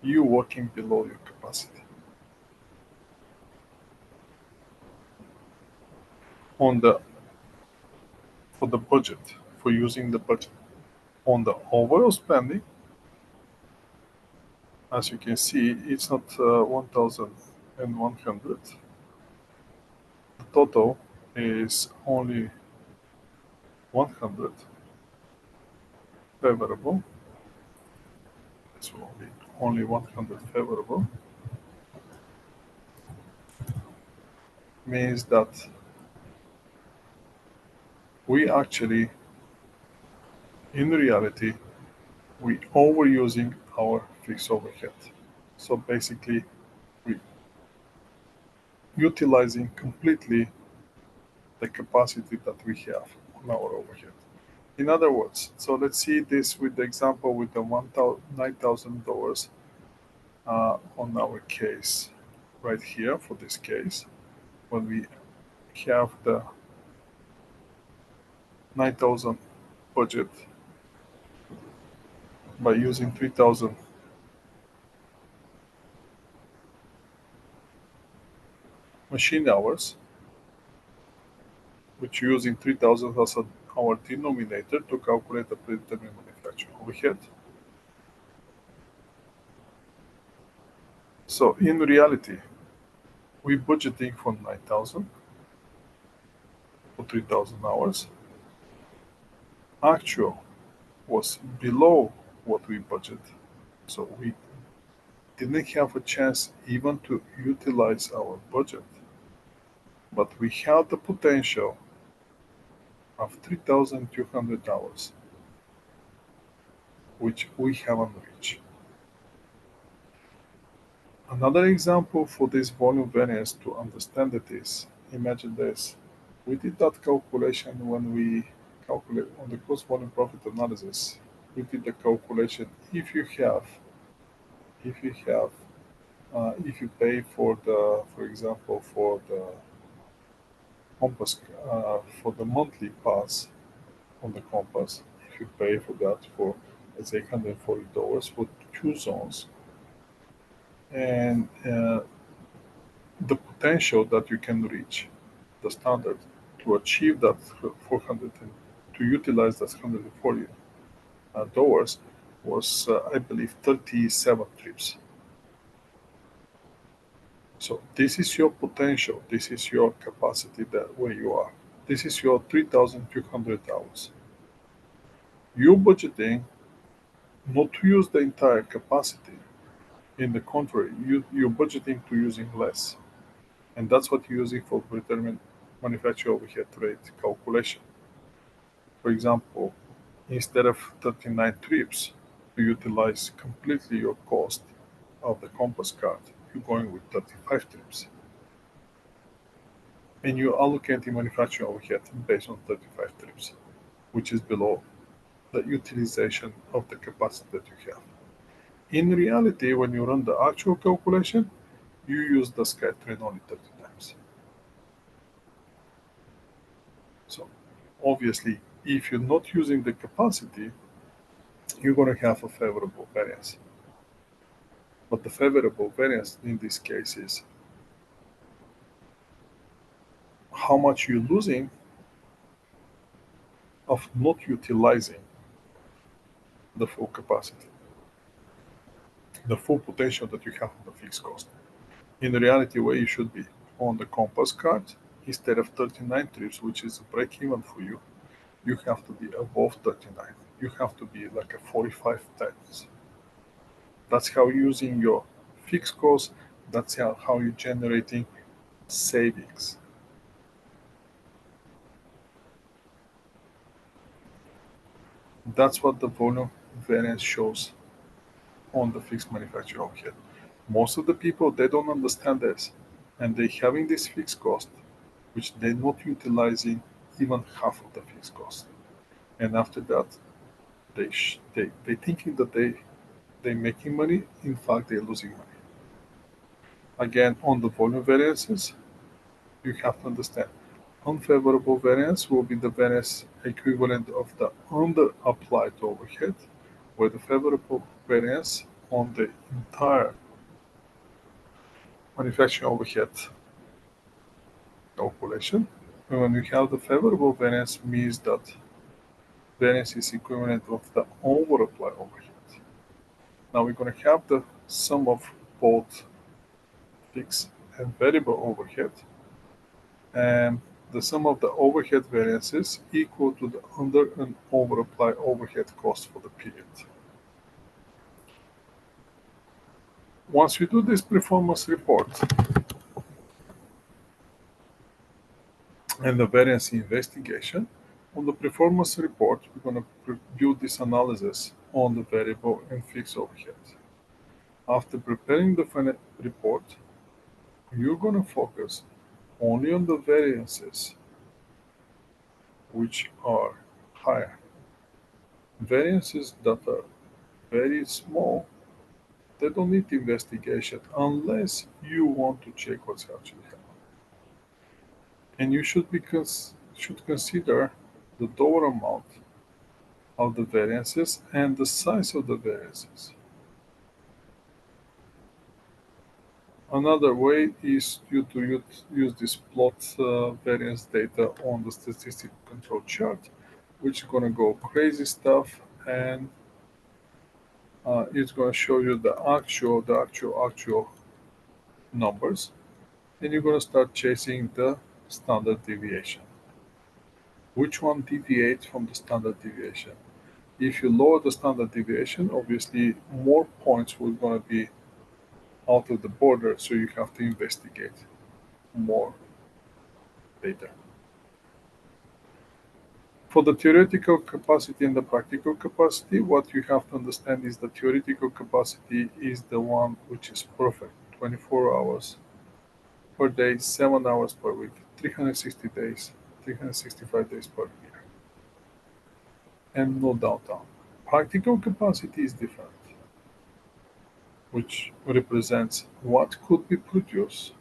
Speaker 1: You're working below your capacity. For the budget, for using the budget. On the overall spending, as you can see, it's not 1,100. The total is only 100 favorable. This will be only 100 favorable. Means that we actually, in reality, we overusing our fixed overhead. So basically, we utilizing completely the capacity that we have on our overhead. In other words, so let's see this with the example with the $9,000 on our case right here for this case. When we have the 9,000 budget by using 3,000 machine hours, which using 3,000 as our denominator to calculate the predetermined manufacturing overhead. So in reality, we budgeting for 9,000 for 3,000 hours. Actual was below what we budget, so we didn't have a chance even to utilize our budget. But we have the potential of 3,200 hours, which we haven't reached. Another example for this volume variance to understand it is, imagine this. We did that calculation when we calculate on the cost volume profit analysis. We did the calculation if you pay for the, for example, for the Compass, for the monthly pass on the Compass, if you pay for that for, let's say, $140 for 2 zones, and the potential that you can reach the standard to achieve that 400 and to utilize that $140 was, I believe, 37 trips. So this is your potential. This is your capacity that where you are. This is your 3,200 hours. You're budgeting not to use the entire capacity. In the contrary, you're budgeting to using less. And that's what you're using for determine manufacturer overhead rate calculation. For example, instead of 39 trips to utilize completely your cost of the Compass card, you're going with 35 trips. And you're allocating manufacturing overhead based on 35 trips, which is below the utilization of the capacity that you have. In reality, when you run the actual calculation, you use the SkyTrain only 30 times. So obviously, if you're not using the capacity, you're going to have a favorable variance. But the favorable variance in this case is how much you're losing of not utilizing the full capacity, the full potential that you have on the fixed cost. In reality, where you should be on the Compass card, instead of 39 trips, which is a break even for you, you have to be above 39. You have to be like a 45 times. That's how you're using your fixed cost. That's how you're generating savings. That's what the volume variance shows on the fixed manufacturing overhead. Most of the people, they don't understand this, and they having this fixed cost, which they're not utilizing even half of the fixed cost. And after that, they thinking that they're making money. In fact, they're losing money. Again, on the volume variances, you have to understand unfavorable variance will be the variance equivalent of the under applied overhead, where the favorable variance on the entire manufacturing overhead calculation. And when you have the favorable variance, means that variance is equivalent of the over applied overhead. Now we're going to have the sum of both fixed and variable overhead, and the sum of the overhead variances equal to the under and over applied overhead cost for the period. Once we do this performance report and the variance investigation, on the performance report, we're going to build this analysis on the variable and fixed overhead. After preparing the final report, you're going to focus only on the variances which are higher. Variances that are very small, they don't need investigation unless you want to check what's actually happening. And you should consider the dollar amount of the variances and the size of the variances. Another way is to use this plot variance data on the statistical control chart, which is going to go crazy stuff, and it's going to show you the actual numbers, and you're going to start chasing the standard deviation. Which one deviates from the standard deviation? If you lower the standard deviation, obviously more points will going to be out of the border, so you have to investigate more data. For the theoretical capacity and the practical capacity, what you have to understand is the theoretical capacity is the one which is perfect. 24 hours per day, 7 hours per week, 360 days, 365 days per year, and no downtime. Practical capacity is different, which represents what could be produced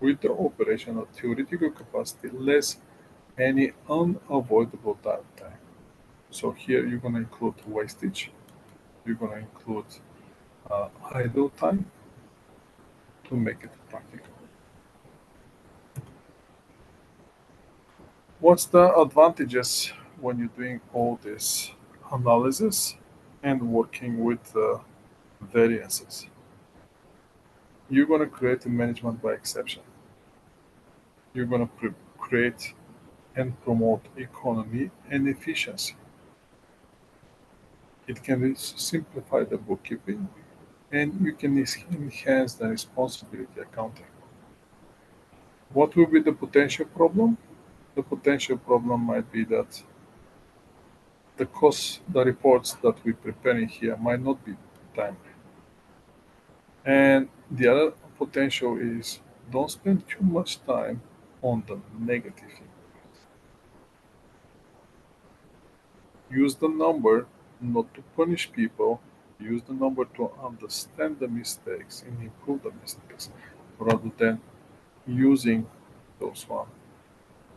Speaker 1: with the operation of theoretical capacity less any unavoidable downtime. So here you're going to include wastage, you're going to include idle time to make it practical. What's the advantages when you're doing all this analysis and working with variances? You're going to create a management by exception. You're going to create and promote economy and efficiency. It can simplify the bookkeeping, and you can enhance the responsibility accounting. What will be the potential problem? The potential problem might be that the reports that we're preparing here might not be timely. And the other potential is don't spend too much time on the negative impact. Use the number not to punish people, use the number to understand the mistakes and improve the mistakes rather than using those one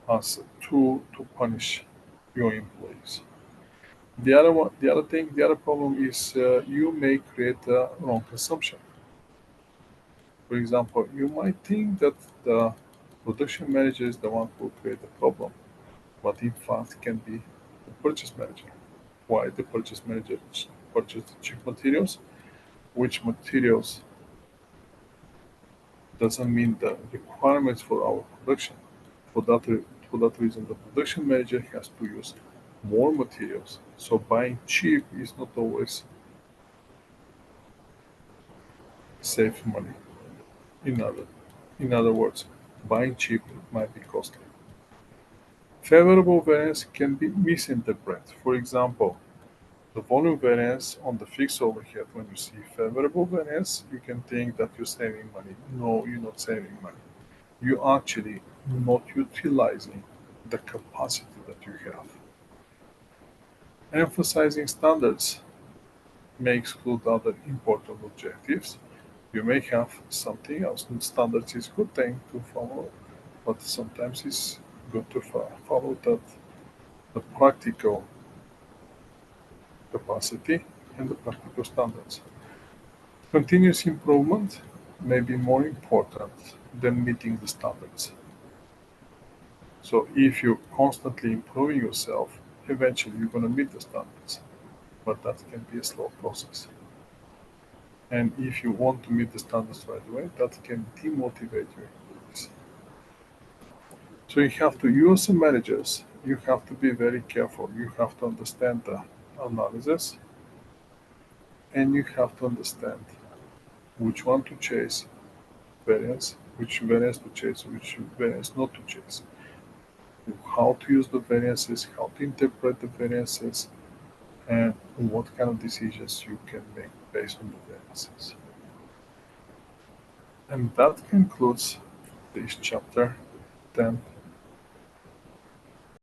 Speaker 1: as a tool to punish your employees. The other problem is you may create a wrong assumption. For example, you might think that the production manager is the one who created the problem, but in fact can be the purchase manager. Why the purchase manager purchased cheap materials? Which materials doesn't mean the requirements for our production. For that reason, the production manager has to use more materials. So buying cheap is not always save money. In other words, buying cheap might be costly. Favorable variance can be misinterpreted. For example, the volume variance on the fixed overhead, when you see favorable variance, you can think that you're saving money. No, you're not saving money. You're actually not utilizing the capacity that you have. Emphasizing standards may exclude other important objectives. You may have something else. Standards is a good thing to follow, but sometimes it's good to follow the practical capacity and the practical standards. Continuous improvement may be more important than meeting the standards. So if you're constantly improving yourself, eventually you're going to meet the standards, but that can be a slow process. And if you want to meet the standards right away, that can demotivate your employees. So you have to use managers, you have to be very careful. You have to understand the analysis, and you have to understand which one to chase variance, which variance to chase, which variance not to chase, how to use the variances, how to interpret the variances, and what kind of decisions you can make based on the variances. And that concludes this chapter 10